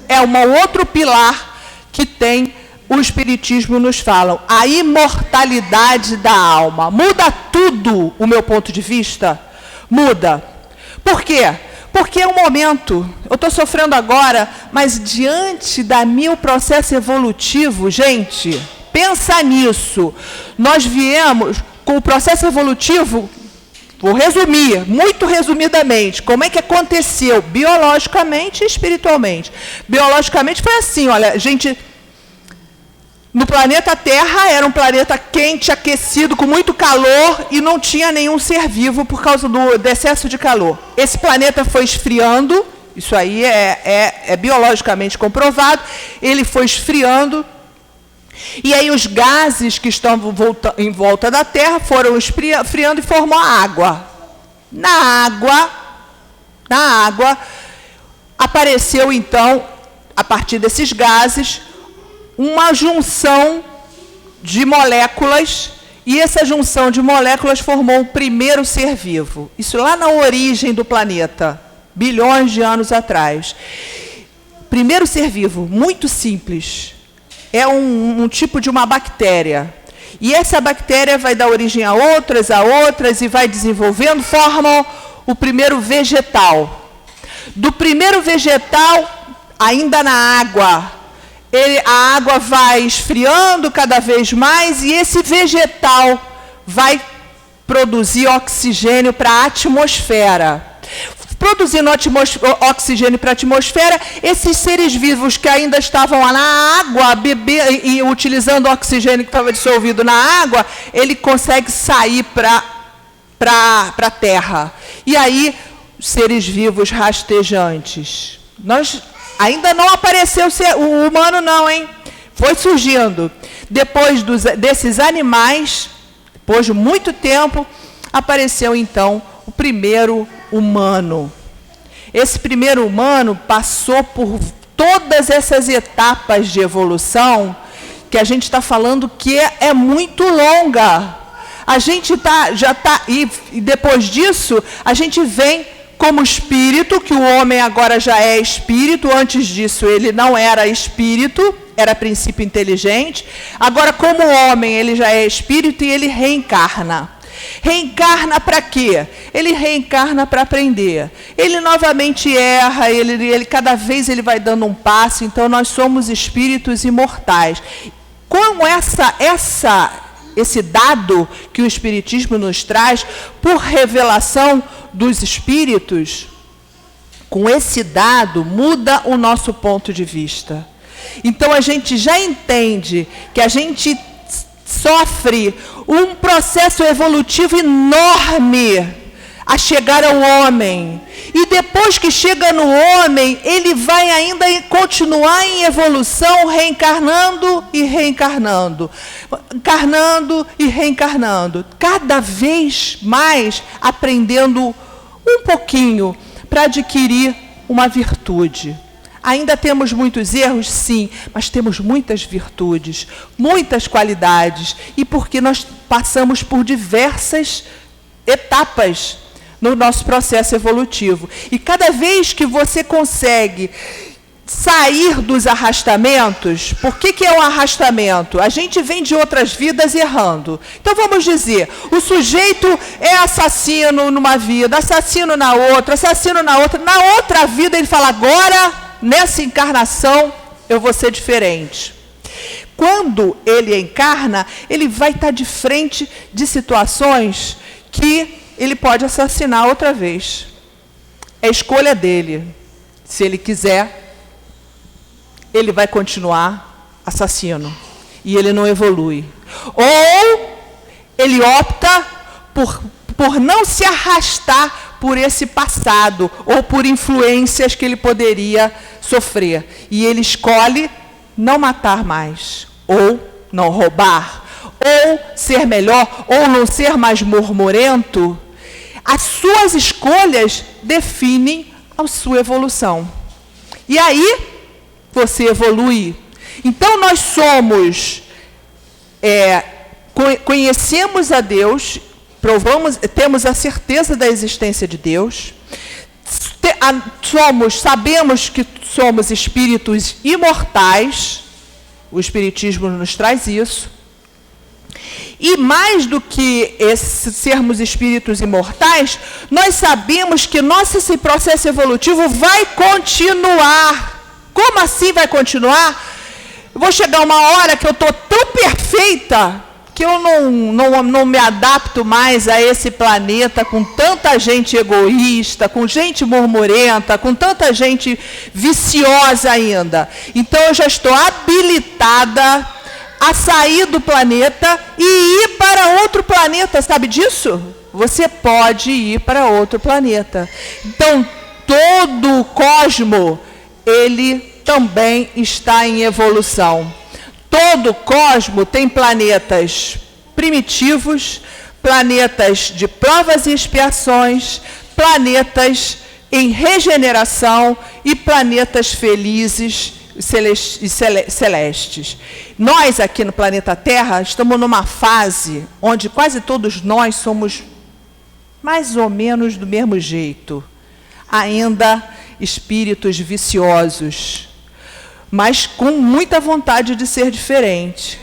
é um outro pilar que tem o Espiritismo nos fala, a imortalidade da alma. Muda tudo o meu ponto de vista? Muda. Por quê? Porque é um momento, eu estou sofrendo agora, mas diante da meu processo evolutivo, gente, pensa nisso. Nós viemos com o processo evolutivo, vou resumir, muito resumidamente, como é que aconteceu biologicamente e espiritualmente. Biologicamente foi assim, olha, a gente... No planeta Terra, era um planeta quente, aquecido, com muito calor, e não tinha nenhum ser vivo por causa do excesso de calor. Esse planeta foi esfriando, isso aí é biologicamente comprovado, ele foi esfriando, e aí os gases que estão em volta da Terra foram esfriando e formou a água. Na água, Na água, apareceu então, a partir desses gases, uma junção de moléculas, e essa junção de moléculas formou o primeiro ser vivo. Isso lá na origem do planeta, bilhões de anos atrás. Primeiro ser vivo, muito simples, é um tipo de uma bactéria. E essa bactéria vai dar origem a outras, e vai desenvolvendo, formam o primeiro vegetal. Do primeiro vegetal, ainda na água, a água vai esfriando cada vez mais e esse vegetal vai produzir oxigênio para a atmosfera. Produzindo oxigênio para a atmosfera, esses seres vivos que ainda estavam lá na água, e utilizando o oxigênio que estava dissolvido na água, ele consegue sair para a terra. E aí, os seres vivos rastejantes. Ainda não apareceu o humano não, hein? Foi surgindo. Depois desses animais, depois de muito tempo, apareceu então o primeiro humano. Esse primeiro humano passou por todas essas etapas de evolução que a gente está falando que é muito longa. A gente e depois disso, a gente vem como espírito, que o homem agora já é espírito, antes disso ele não era espírito, era princípio inteligente. Agora, como homem, ele já é espírito e ele reencarna. Reencarna para quê? Ele reencarna para aprender. Ele novamente erra, cada vez ele vai dando um passo, então nós somos espíritos imortais. Com esse dado que o Espiritismo nos traz, por revelação dos espíritos, com esse dado muda o nosso ponto de vista. Então a gente já entende que a gente sofre um processo evolutivo enorme a chegar ao homem. E depois que chega no homem, ele vai ainda continuar em evolução, reencarnando e reencarnando. Encarnando e reencarnando. Cada vez mais aprendendo um pouquinho para adquirir uma virtude. Ainda temos muitos erros, sim, mas temos muitas virtudes, muitas qualidades. E porque nós passamos por diversas etapas no nosso processo evolutivo. E cada vez que você consegue sair dos arrastamentos, por que é um arrastamento? A gente vem de outras vidas errando. Então vamos dizer, o sujeito é assassino numa vida, assassino na outra, assassino na outra. Na outra vida ele fala, agora, nessa encarnação, eu vou ser diferente. Quando ele encarna, ele vai estar de frente de situações que ele pode assassinar outra vez. É escolha dele. Se ele quiser, ele vai continuar assassino. E ele não evolui. Ou ele opta por não se arrastar por esse passado, ou por influências que ele poderia sofrer. E ele escolhe não matar mais, ou não roubar, ou ser melhor, ou não ser mais murmurento. As suas escolhas definem a sua evolução. E aí, você evolui. Então, nós somos, conhecemos a Deus, temos a certeza da existência de Deus, sabemos que somos espíritos imortais, o Espiritismo nos traz isso. E mais do que sermos espíritos imortais, nós sabemos que esse processo evolutivo vai continuar. Como assim vai continuar? Vou chegar uma hora que eu estou tão perfeita que eu não me adapto mais a esse planeta com tanta gente egoísta, com gente murmurenta, com tanta gente viciosa ainda. Então eu já estou habilitada a sair do planeta e ir para outro planeta, sabe disso? Você pode ir para outro planeta. Então, todo o cosmo, ele também está em evolução. Todo o cosmo tem planetas primitivos, planetas de provas e expiações, planetas em regeneração e planetas felizes e celestes. Nós, aqui no planeta Terra, estamos numa fase onde quase todos nós somos mais ou menos do mesmo jeito. Ainda espíritos viciosos, mas com muita vontade de ser diferente.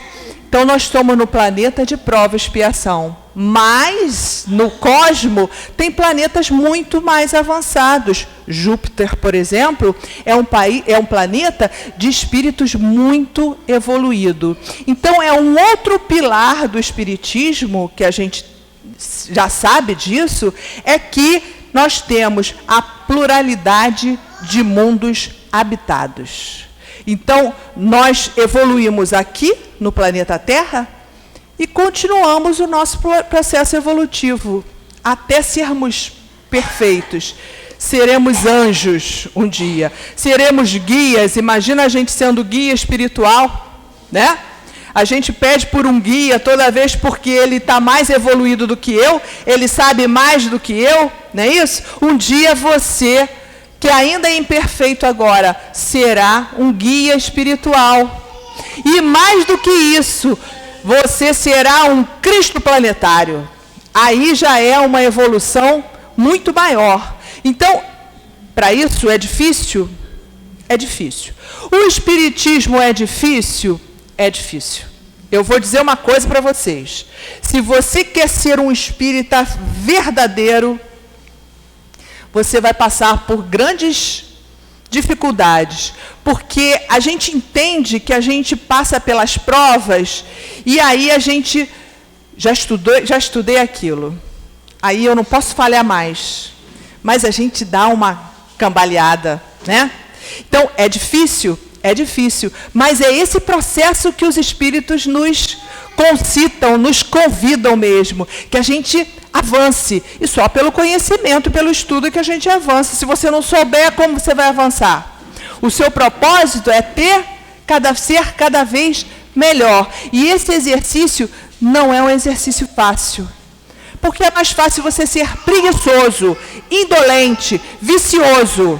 Então, nós estamos no planeta de prova e expiação. Mas, no cosmos, tem planetas muito mais avançados. Júpiter, por exemplo, é um planeta de espíritos muito evoluído. Então, é um outro pilar do espiritismo, que a gente já sabe disso, é que nós temos a pluralidade de mundos habitados. Então, nós evoluímos aqui, no planeta Terra, e continuamos o nosso processo evolutivo, até sermos perfeitos. Seremos anjos um dia, seremos guias. Imagina a gente sendo guia espiritual, né? A gente pede por um guia toda vez porque ele está mais evoluído do que eu, ele sabe mais do que eu, não é isso? Um dia você, que ainda é imperfeito agora, será um guia espiritual. E mais do que isso, você será um Cristo planetário. Aí já é uma evolução muito maior. Então, para isso é difícil? É difícil. O espiritismo é difícil? É difícil. Eu vou dizer uma coisa para vocês. Se você quer ser um espírita verdadeiro, você vai passar por grandes dificuldades, porque a gente entende que a gente passa pelas provas e aí a gente já estudei aquilo. Aí eu não posso falhar mais. Mas a gente dá uma cambaleada, né? Então, é difícil, mas é esse processo que os espíritos nos concitam, nos convidam mesmo, que a gente avance. E só pelo conhecimento, pelo estudo que a gente avança. Se você não souber, como você vai avançar? O seu propósito é ser cada vez melhor. E esse exercício não é um exercício fácil. Porque é mais fácil você ser preguiçoso, indolente, vicioso.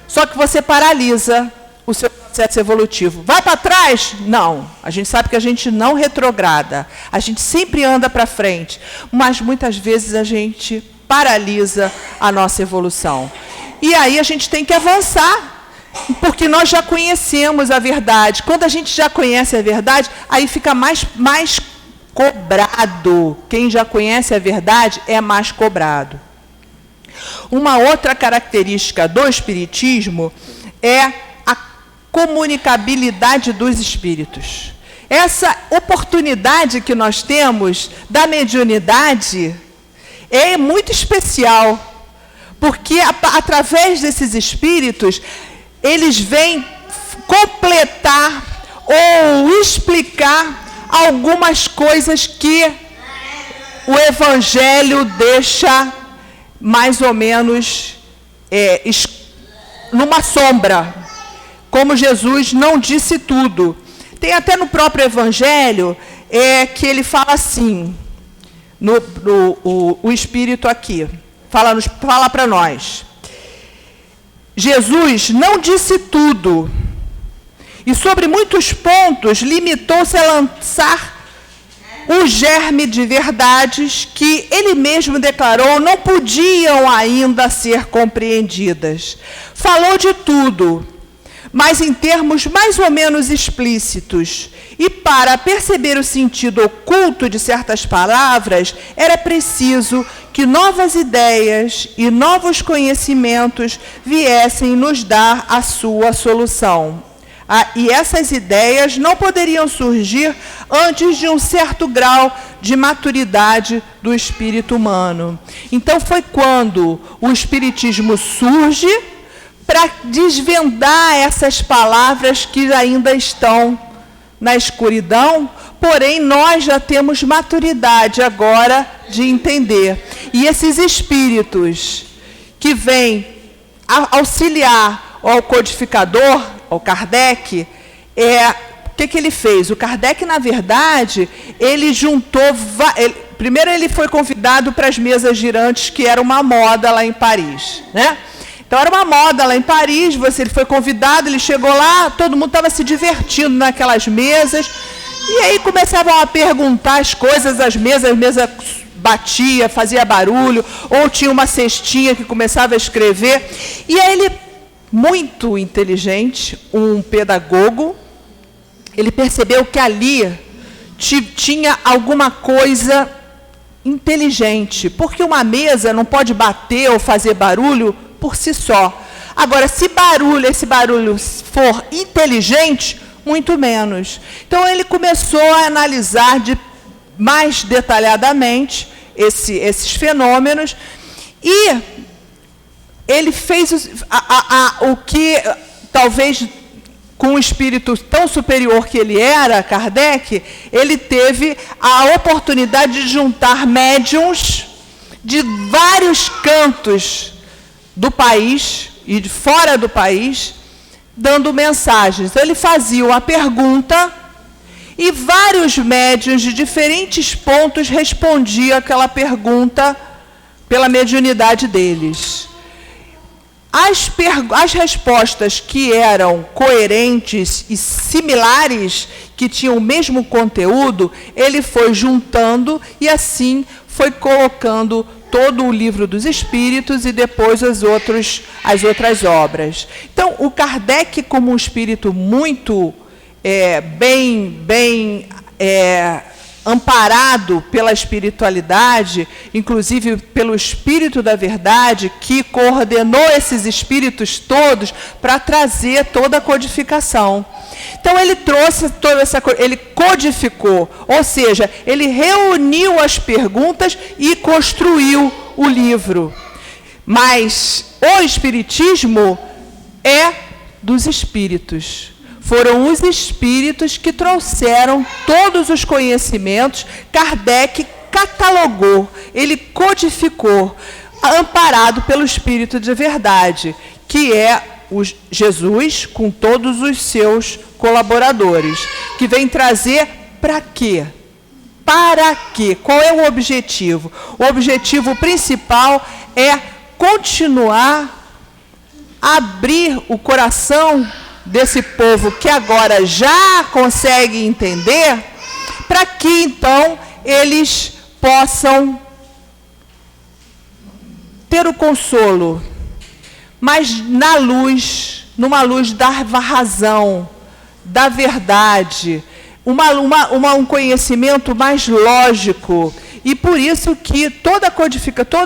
Só que você paralisa o seu processo evolutivo. Vai para trás? Não. A gente sabe que a gente não retrograda. A gente sempre anda para frente. Mas muitas vezes a gente paralisa a nossa evolução. E aí a gente tem que avançar. Porque nós já conhecemos a verdade. Quando a gente já conhece a verdade, aí fica mais cobrado. Quem já conhece a verdade é mais cobrado. Uma outra característica do espiritismo é a comunicabilidade dos espíritos. Essa oportunidade que nós temos da mediunidade é muito especial, porque através desses espíritos, eles vêm completar ou explicar algumas coisas que o Evangelho deixa mais ou menos numa sombra, como Jesus não disse tudo. Tem até no próprio Evangelho que ele fala assim, o Espírito aqui, fala para nós. Jesus não disse tudo, e sobre muitos pontos limitou-se a lançar um germe de verdades que ele mesmo declarou não podiam ainda ser compreendidas. Falou de tudo, mas em termos mais ou menos explícitos. E para perceber o sentido oculto de certas palavras, era preciso que novas ideias e novos conhecimentos viessem nos dar a sua solução. E essas ideias não poderiam surgir antes de um certo grau de maturidade do espírito humano. Então foi quando o espiritismo surge para desvendar essas palavras que ainda estão na escuridão, porém nós já temos maturidade agora de entender. E esses espíritos que vêm auxiliar ao codificador, ao Kardec, o que ele fez? O Kardec, na verdade, ele juntou... Primeiro ele foi convidado para as mesas girantes, que era uma moda lá em Paris, né? Então era uma moda lá em Paris, ele foi convidado, ele chegou lá, todo mundo estava se divertindo naquelas mesas, e aí começavam a perguntar as coisas, a mesa batia, fazia barulho, ou tinha uma cestinha que começava a escrever, e aí ele, muito inteligente, um pedagogo, ele percebeu que ali tinha alguma coisa inteligente, porque uma mesa não pode bater ou fazer barulho por si só. Agora, se esse barulho for inteligente, muito menos. Então, ele começou a analisar mais detalhadamente esses fenômenos e ele fez o que, talvez, com um espírito tão superior que ele era, Kardec, ele teve a oportunidade de juntar médiuns de vários cantos do país e de fora do país, dando mensagens. Então, ele fazia uma pergunta e vários médiuns de diferentes pontos respondiam aquela pergunta pela mediunidade deles. As respostas que eram coerentes e similares, que tinham o mesmo conteúdo, ele foi juntando e assim foi colocando todo o Livro dos Espíritos e depois as outras obras. Então, o Kardec, como um espírito muito bem amparado pela espiritualidade, inclusive pelo Espírito da Verdade, que coordenou esses espíritos todos para trazer toda a codificação. Então, ele trouxe toda essa coisa, ele codificou, ou seja, ele reuniu as perguntas e construiu o livro. Mas o Espiritismo é dos espíritos. Foram os espíritos que trouxeram todos os conhecimentos. Kardec catalogou, ele codificou, amparado pelo Espírito de Verdade, que é Jesus com todos os seus colaboradores, que vem trazer para quê? Para quê? Qual é o objetivo? O objetivo principal é continuar a abrir o coração desse povo que agora já consegue entender, para que então eles possam ter o consolo, mas numa luz da razão, da verdade, um conhecimento mais lógico. E por isso que toda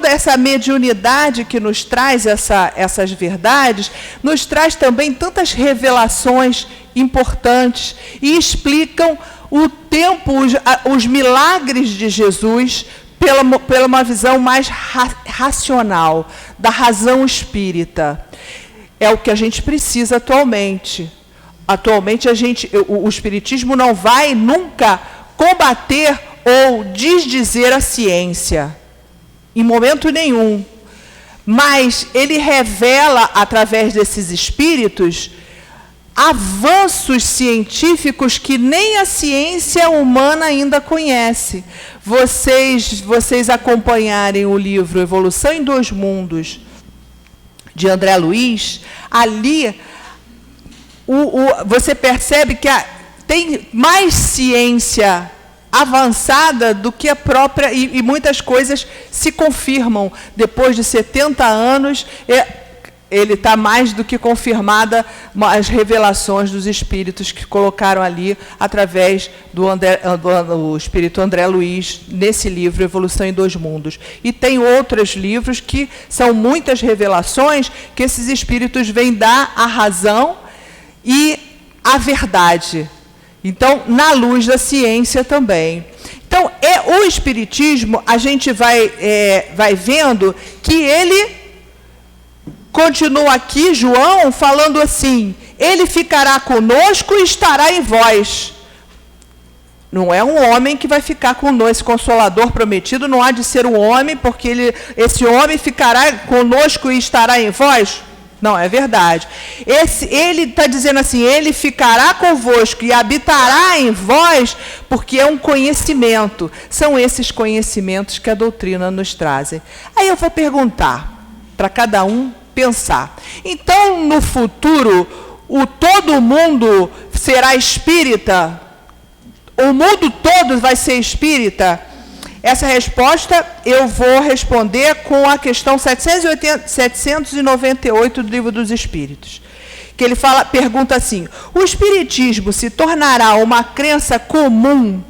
essa mediunidade que nos traz essas verdades, nos traz também tantas revelações importantes e explicam o tempo, os milagres de Jesus pela uma visão mais racional, da razão espírita. É o que a gente precisa atualmente. Atualmente, o Espiritismo não vai nunca combater ou desdizer a ciência, em momento nenhum. Mas ele revela, através desses espíritos, avanços científicos que nem a ciência humana ainda conhece. Vocês acompanharem o livro Evolução em Dois Mundos, de André Luiz, ali você percebe que tem mais ciência avançada do que a própria, e muitas coisas se confirmam. Depois de 70 anos, ele está mais do que confirmada as revelações dos espíritos que colocaram ali, através do espírito André Luiz, nesse livro, Evolução em Dois Mundos. E tem outros livros que são muitas revelações que esses espíritos vêm dar a razão e a verdade. Então, na luz da ciência também. Então, o Espiritismo, a gente vai vendo que ele continua aqui, João, falando assim: ele ficará conosco e estará em vós. Não é um homem que vai ficar conosco, esse Consolador prometido não há de ser um homem, porque esse homem ficará conosco e estará em vós. Não, é verdade. Ele está dizendo assim, ele ficará convosco e habitará em vós, porque é um conhecimento. São esses conhecimentos que a doutrina nos traz. Aí eu vou perguntar para cada um pensar. Então, no futuro, todo mundo será espírita? O mundo todo vai ser espírita? Essa resposta eu vou responder com a questão 798 do Livro dos Espíritos. Que ele pergunta assim: o espiritismo se tornará uma crença comum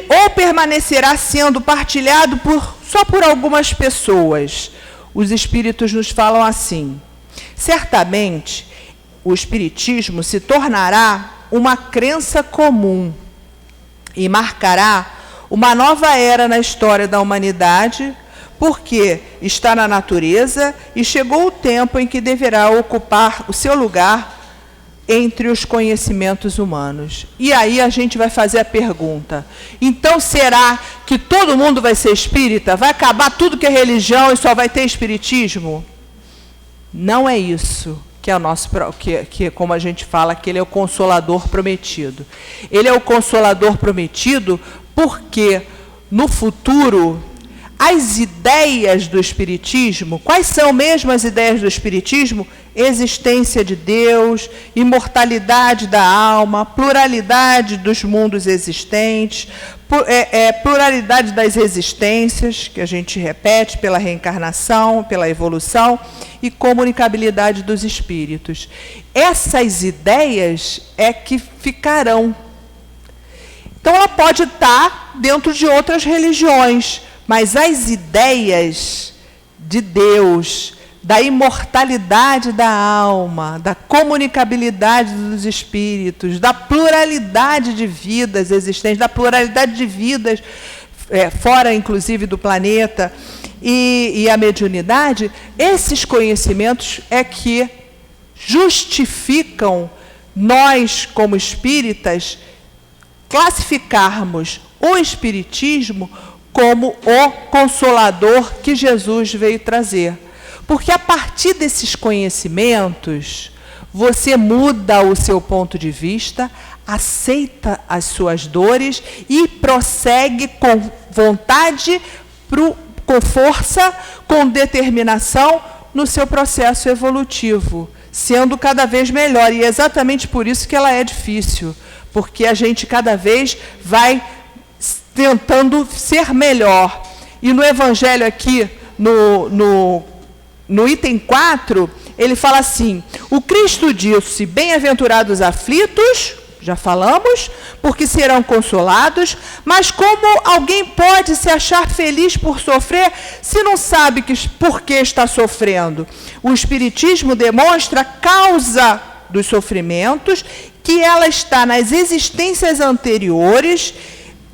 ou permanecerá sendo partilhado só por algumas pessoas? Os espíritos nos falam assim: certamente o espiritismo se tornará uma crença comum e marcará uma nova era na história da humanidade, porque está na natureza e chegou o tempo em que deverá ocupar o seu lugar entre os conhecimentos humanos. E aí a gente vai fazer a pergunta: então será que todo mundo vai ser espírita? Vai acabar tudo que é religião e só vai ter espiritismo? Não é isso que é o nosso, que como a gente fala, que ele é o Consolador prometido. Ele é o Consolador prometido porque no futuro as ideias do espiritismo, quais são mesmo as ideias do espiritismo? Existência de Deus, imortalidade da alma, pluralidade dos mundos existentes, pluralidade das existências, que a gente repete pela reencarnação, pela evolução, e comunicabilidade dos espíritos. Essas ideias é que ficarão. Então, ela pode estar dentro de outras religiões, mas as ideias de Deus, da imortalidade da alma, da comunicabilidade dos espíritos, da pluralidade de vidas existentes, da pluralidade de vidas fora, inclusive, do planeta, e a mediunidade, esses conhecimentos é que justificam nós, como espíritas, classificarmos o espiritismo como o consolador que Jesus veio trazer. Porque a partir desses conhecimentos, você muda o seu ponto de vista, aceita as suas dores e prossegue com vontade, com força, com determinação no seu processo evolutivo, sendo cada vez melhor. E é exatamente por isso que ela é difícil, porque a gente cada vez vai tentando ser melhor. E no Evangelho aqui, no item 4, ele fala assim: o Cristo disse, bem-aventurados aflitos, já falamos, porque serão consolados, mas como alguém pode se achar feliz por sofrer, se não sabe por que está sofrendo? O Espiritismo demonstra a causa dos sofrimentos, que ela está nas existências anteriores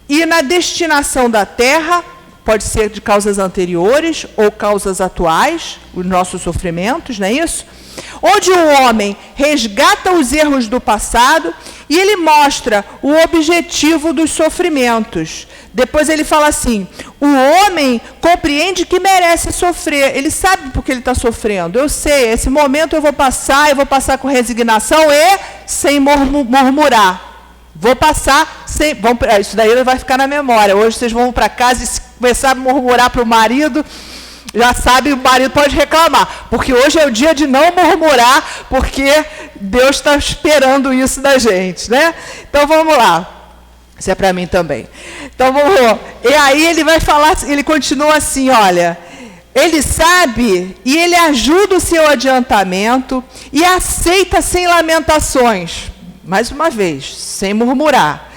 e na destinação da Terra, pode ser de causas anteriores ou causas atuais, os nossos sofrimentos, não é isso? Onde o homem resgata os erros do passado e ele mostra o objetivo dos sofrimentos. Depois ele fala assim: o homem compreende que merece sofrer, ele sabe por que ele está sofrendo. Eu sei, esse momento eu vou passar com resignação e sem murmurar. Vou passar sem... isso daí vai ficar na memória. Hoje vocês vão para casa e começar a murmurar para o marido, já sabe, o marido pode reclamar, porque hoje é o dia de não murmurar, porque Deus está esperando isso da gente, né? Então vamos lá. Isso é para mim também. Então vamos lá. E aí ele vai falar, ele continua assim, olha... Ele sabe e ele ajuda o seu adiantamento e aceita sem lamentações. Mais uma vez, sem murmurar.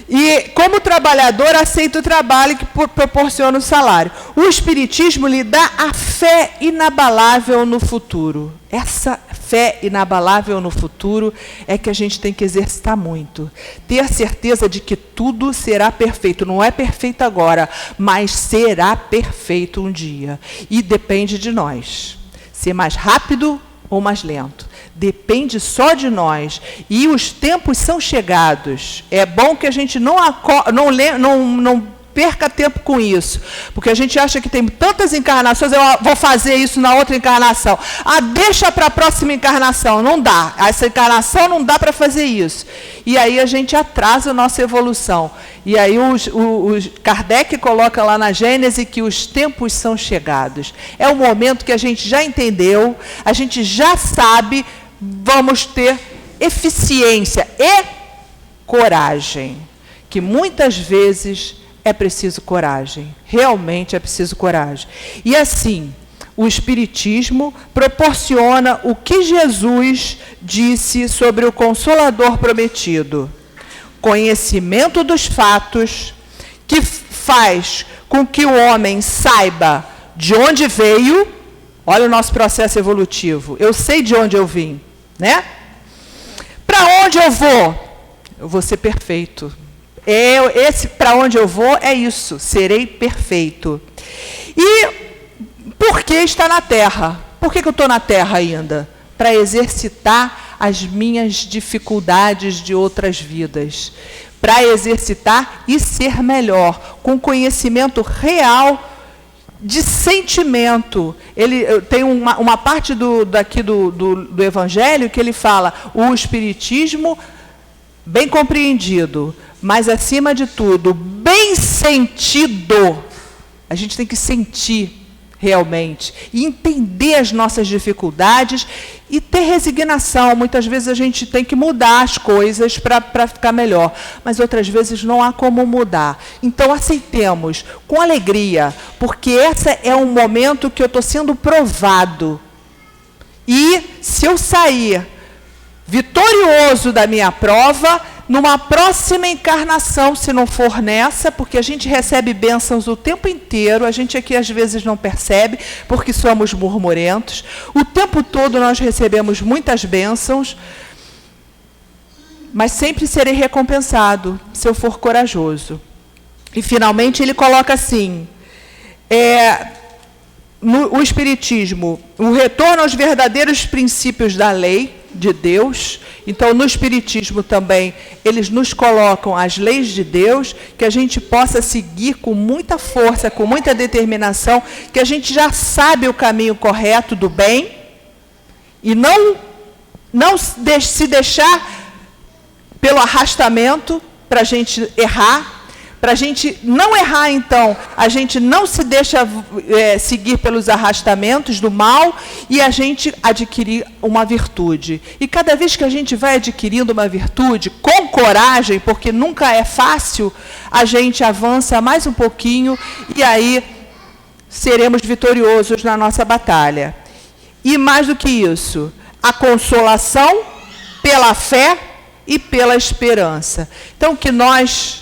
E, como trabalhador, aceita o trabalho que proporciona o salário. O Espiritismo lhe dá a fé inabalável no futuro. Essa fé inabalável no futuro é que a gente tem que exercitar muito. Ter certeza de que tudo será perfeito. Não é perfeito agora, mas será perfeito um dia. E depende de nós. Ser mais rápido ou mais lento. Depende só de nós. E os tempos são chegados. É bom que a gente não perca tempo com isso, porque a gente acha que tem tantas encarnações, eu vou fazer isso na outra encarnação. Deixa para a próxima encarnação. Não dá. Essa encarnação não dá para fazer isso. E aí a gente atrasa a nossa evolução. E aí o Kardec coloca lá na Gênese que os tempos são chegados. É o momento que a gente já entendeu, a gente já sabe, vamos ter eficiência e coragem. Que muitas vezes é preciso coragem. Realmente é preciso coragem. E assim, o Espiritismo proporciona o que Jesus disse sobre o Consolador prometido. Conhecimento dos fatos, que faz com que o homem saiba de onde veio. Olha o nosso processo evolutivo. Eu sei de onde eu vim, né? Para onde eu vou? Eu vou ser perfeito. Para onde eu vou é isso, serei perfeito. E por que está na Terra? Por que eu estou na Terra ainda? Para exercitar as minhas dificuldades de outras vidas. Para exercitar e ser melhor, com conhecimento real de sentimento. Ele tem uma parte do Evangelho que ele fala, o Espiritismo bem compreendido, mas acima de tudo, bem sentido. A gente tem que sentir realmente, e entender as nossas dificuldades e ter resignação. Muitas vezes a gente tem que mudar as coisas para ficar melhor, mas outras vezes não há como mudar. Então aceitemos com alegria, porque esse é um momento que eu estou sendo provado. E se eu sair vitorioso da minha prova, numa próxima encarnação, se não for nessa, porque a gente recebe bênçãos o tempo inteiro, a gente aqui às vezes não percebe, porque somos murmurentos, o tempo todo nós recebemos muitas bênçãos, mas sempre serei recompensado, se eu for corajoso. E finalmente ele coloca assim, o Espiritismo, o retorno aos verdadeiros princípios da lei de Deus. Então, no Espiritismo também, eles nos colocam as leis de Deus, que a gente possa seguir com muita força, com muita determinação, que a gente já sabe o caminho correto do bem, e não se deixar pelo arrastamento para a gente errar. Para a gente não errar, então, a gente não se deixa seguir pelos arrastamentos do mal e a gente adquirir uma virtude. E cada vez que a gente vai adquirindo uma virtude, com coragem, porque nunca é fácil, a gente avança mais um pouquinho e aí seremos vitoriosos na nossa batalha. E mais do que isso, a consolação pela fé e pela esperança. Então, que nós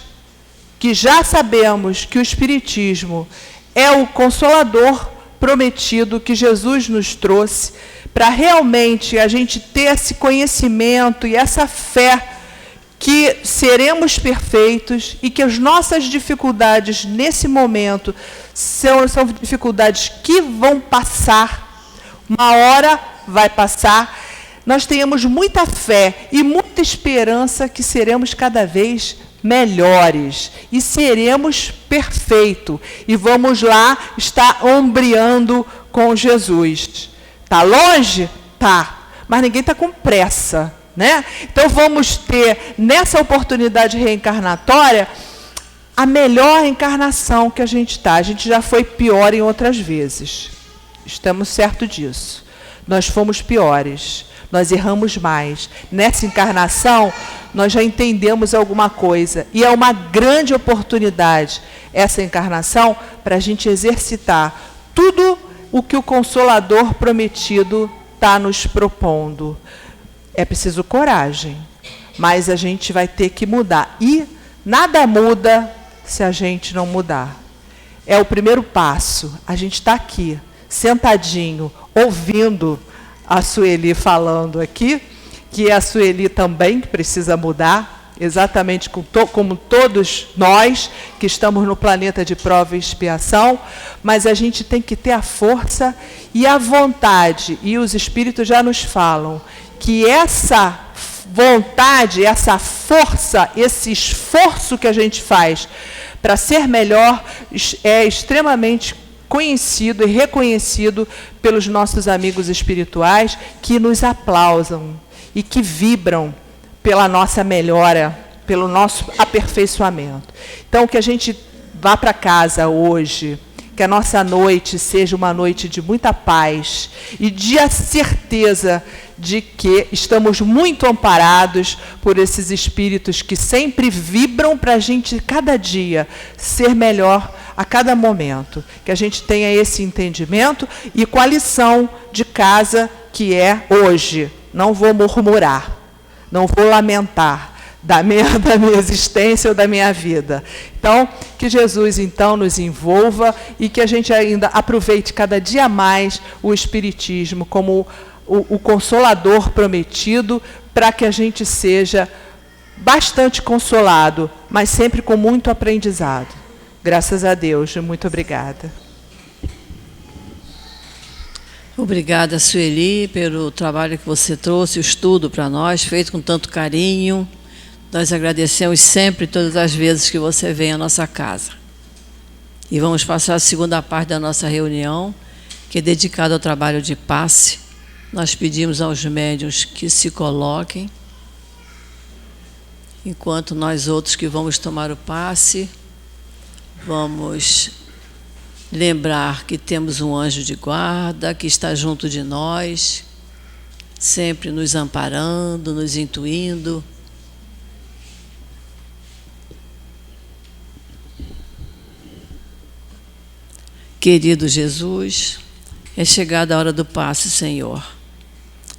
que já sabemos que o Espiritismo é o Consolador prometido que Jesus nos trouxe, para realmente a gente ter esse conhecimento e essa fé que seremos perfeitos e que as nossas dificuldades nesse momento são dificuldades que vão passar, uma hora vai passar. Nós tenhamos muita fé e muita esperança que seremos cada vez melhores e seremos perfeitos e vamos lá estar ombreando com Jesus. Está longe? Tá, mas ninguém está com pressa, né? Então vamos ter nessa oportunidade reencarnatória a melhor encarnação que a gente está. A gente já foi pior em outras vezes, estamos certos disso. Nós fomos piores, nós erramos mais. Nessa encarnação, nós já entendemos alguma coisa. E é uma grande oportunidade, essa encarnação, para a gente exercitar tudo o que o Consolador prometido está nos propondo. É preciso coragem, mas a gente vai ter que mudar. E nada muda se a gente não mudar. É o primeiro passo. A gente está aqui, sentadinho, ouvindo a Sueli falando aqui, que é a Sueli também que precisa mudar, exatamente como todos nós que estamos no planeta de prova e expiação, mas a gente tem que ter a força e a vontade, e os espíritos já nos falam que essa vontade, essa força, esse esforço que a gente faz para ser melhor, é extremamente conhecido e reconhecido pelos nossos amigos espirituais, que nos aplaudam e que vibram pela nossa melhora, pelo nosso aperfeiçoamento. Então, que a gente vá para casa hoje, que a nossa noite seja uma noite de muita paz e de a certeza de que estamos muito amparados por esses espíritos que sempre vibram para a gente, cada dia, ser melhor a cada momento. Que a gente tenha esse entendimento e com a lição de casa que é hoje. Não vou murmurar, não vou lamentar da minha existência ou da minha vida. Então, que Jesus, então, nos envolva e que a gente ainda aproveite cada dia mais o Espiritismo como o consolador prometido, para que a gente seja bastante consolado, mas sempre com muito aprendizado. Graças a Deus. Muito obrigada. Obrigada, Sueli, pelo trabalho que você trouxe, o estudo para nós, feito com tanto carinho. Nós agradecemos sempre, todas as vezes que você vem à nossa casa. E vamos passar a segunda parte da nossa reunião, que é dedicada ao trabalho de passe. Nós pedimos aos médiuns que se coloquem, enquanto nós outros que vamos tomar o passe, vamos lembrar que temos um anjo de guarda que está junto de nós, sempre nos amparando, nos intuindo. Querido Jesus, é chegada a hora do passe, Senhor,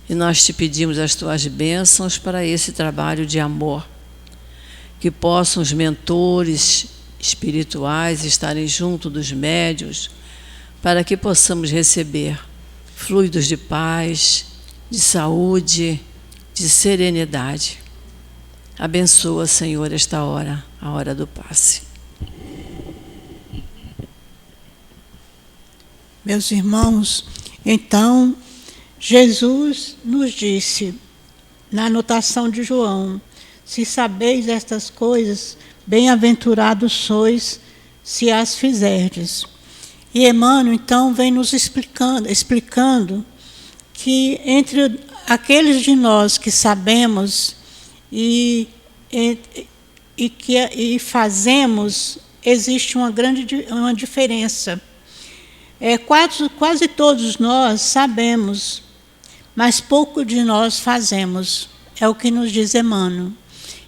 e nós te pedimos as tuas bênçãos para esse trabalho de amor, que possam os mentores espirituais estarem junto dos médiuns, para que possamos receber fluidos de paz, de saúde, de serenidade. Abençoa, Senhor, esta hora, a hora do passe. Meus irmãos, então, Jesus nos disse, na anotação de João, se sabeis estas coisas, bem-aventurados sois, se as fizerdes. E Emmanuel, então, vem nos explicando que entre aqueles de nós que sabemos e fazemos, existe uma diferença. Quase todos nós sabemos, mas pouco de nós fazemos. É o que nos diz Emmanuel.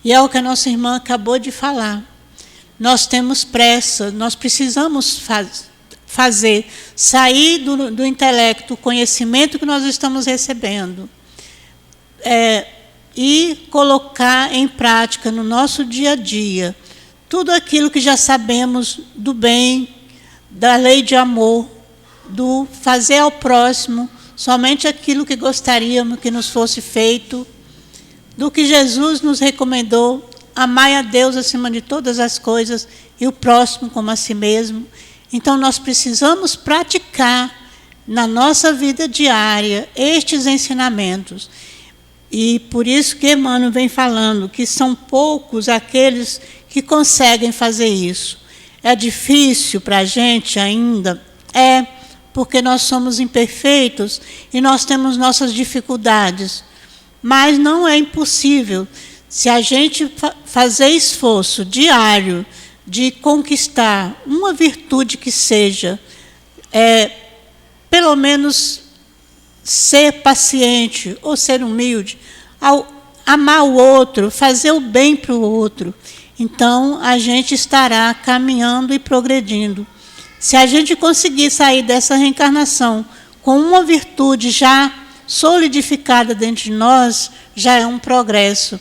E é o que a nossa irmã acabou de falar. Nós temos pressa, nós precisamos fazer sair do intelecto o conhecimento que nós estamos recebendo e colocar em prática no nosso dia a dia tudo aquilo que já sabemos do bem, da lei de amor, do fazer ao próximo somente aquilo que gostaríamos que nos fosse feito, do que Jesus nos recomendou, amai a Deus acima de todas as coisas e o próximo como a si mesmo. Então, nós precisamos praticar na nossa vida diária estes ensinamentos. E por isso que Emmanuel vem falando que são poucos aqueles que conseguem fazer isso. É difícil para a gente ainda? Porque nós somos imperfeitos e nós temos nossas dificuldades. Mas não é impossível. Se a gente fazer esforço diário de conquistar uma virtude que seja, pelo menos ser paciente ou ser humilde, amar o outro, fazer o bem para o outro, então a gente estará caminhando e progredindo. Se a gente conseguir sair dessa reencarnação com uma virtude já solidificada dentro de nós, já é um progresso.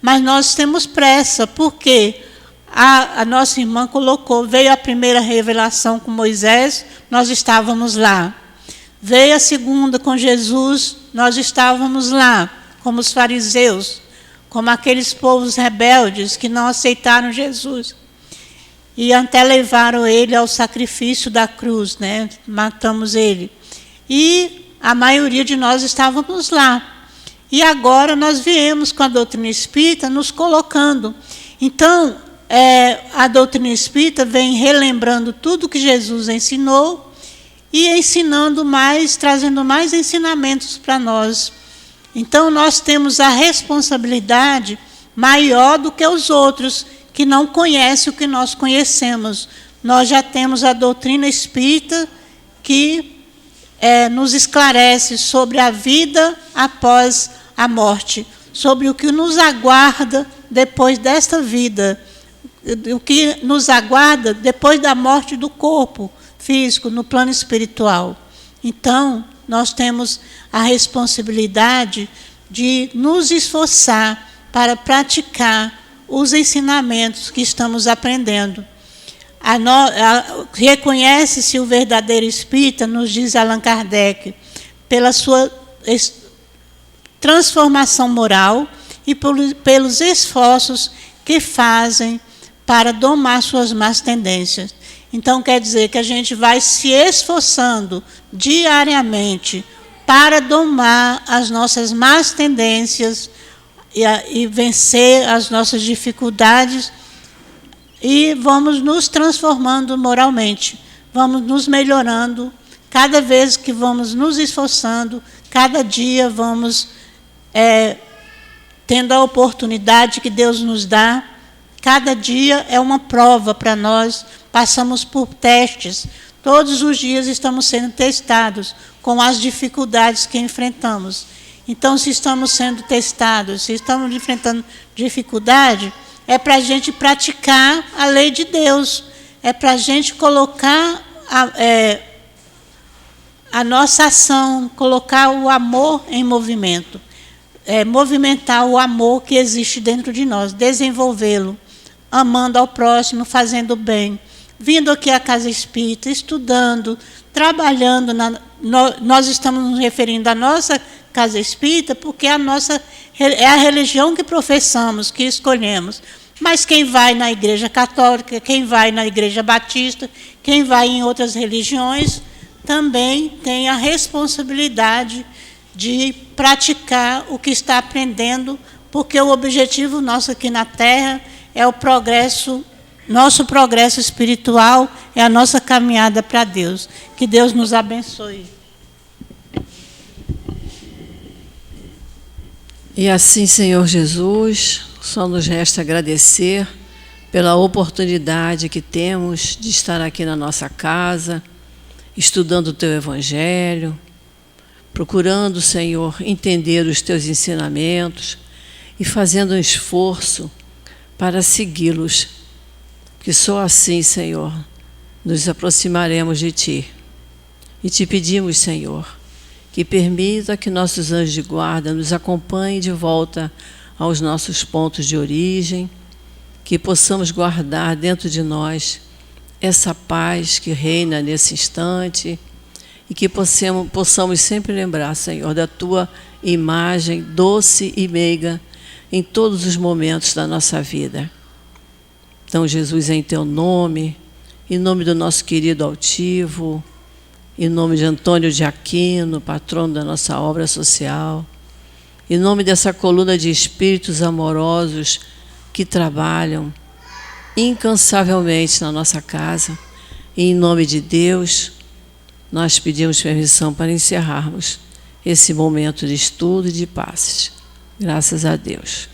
Mas nós temos pressa, porque a nossa irmã colocou, veio a primeira revelação com Moisés, nós estávamos lá. Veio a segunda com Jesus, nós estávamos lá, como os fariseus, como aqueles povos rebeldes que não aceitaram Jesus. E até levaram ele ao sacrifício da cruz, né? Matamos ele. E a maioria de nós estávamos lá. E agora nós viemos com a doutrina espírita nos colocando. Então, a doutrina espírita vem relembrando tudo que Jesus ensinou e ensinando mais, trazendo mais ensinamentos para nós. Então, nós temos a responsabilidade maior do que os outros, que não conhecem o que nós conhecemos. Nós já temos a doutrina espírita que nos esclarece sobre a vida após a morte, sobre o que nos aguarda depois desta vida, o que nos aguarda depois da morte do corpo físico, no plano espiritual. Então, nós temos a responsabilidade de nos esforçar para praticar os ensinamentos que estamos aprendendo. Reconhece-se o verdadeiro espírita, nos diz Allan Kardec, pela sua transformação moral e pelos esforços que fazem para domar suas más tendências. Então, quer dizer que a gente vai se esforçando diariamente para domar as nossas más tendências e vencer as nossas dificuldades, e vamos nos transformando moralmente, vamos nos melhorando, cada vez que vamos nos esforçando, cada dia vamos tendo a oportunidade que Deus nos dá. Cada dia é uma prova para nós, passamos por testes, todos os dias estamos sendo testados com as dificuldades que enfrentamos. Então, se estamos sendo testados, se estamos enfrentando dificuldade, é para a gente praticar a lei de Deus, é para a gente colocar a nossa ação, colocar o amor em movimento, movimentar o amor que existe dentro de nós, desenvolvê-lo, amando ao próximo, fazendo bem, vindo aqui à Casa Espírita, estudando, trabalhando. Nós estamos nos referindo à nossa Casa Espírita porque é a religião que professamos, que escolhemos. Mas quem vai na Igreja Católica, quem vai na Igreja Batista, quem vai em outras religiões, também tem a responsabilidade de praticar o que está aprendendo, porque o objetivo nosso aqui na Terra é o progresso, nosso progresso espiritual, é a nossa caminhada para Deus. Que Deus nos abençoe. E assim, Senhor Jesus, só nos resta agradecer pela oportunidade que temos de estar aqui na nossa casa, estudando o Teu Evangelho, procurando, Senhor, entender os Teus ensinamentos e fazendo um esforço para segui-los, que só assim, Senhor, nos aproximaremos de Ti. E Te pedimos, Senhor, que permita que nossos anjos de guarda nos acompanhem de volta aos nossos pontos de origem, que possamos guardar dentro de nós essa paz que reina nesse instante e que possamos sempre lembrar, Senhor, da Tua imagem doce e meiga em todos os momentos da nossa vida. Então, Jesus, em Teu nome, em nome do nosso querido altivo, em nome de Antônio de Aquino, patrono da nossa obra social, em nome dessa coluna de espíritos amorosos que trabalham incansavelmente na nossa casa, e em nome de Deus, nós pedimos permissão para encerrarmos esse momento de estudo e de passes. Graças a Deus.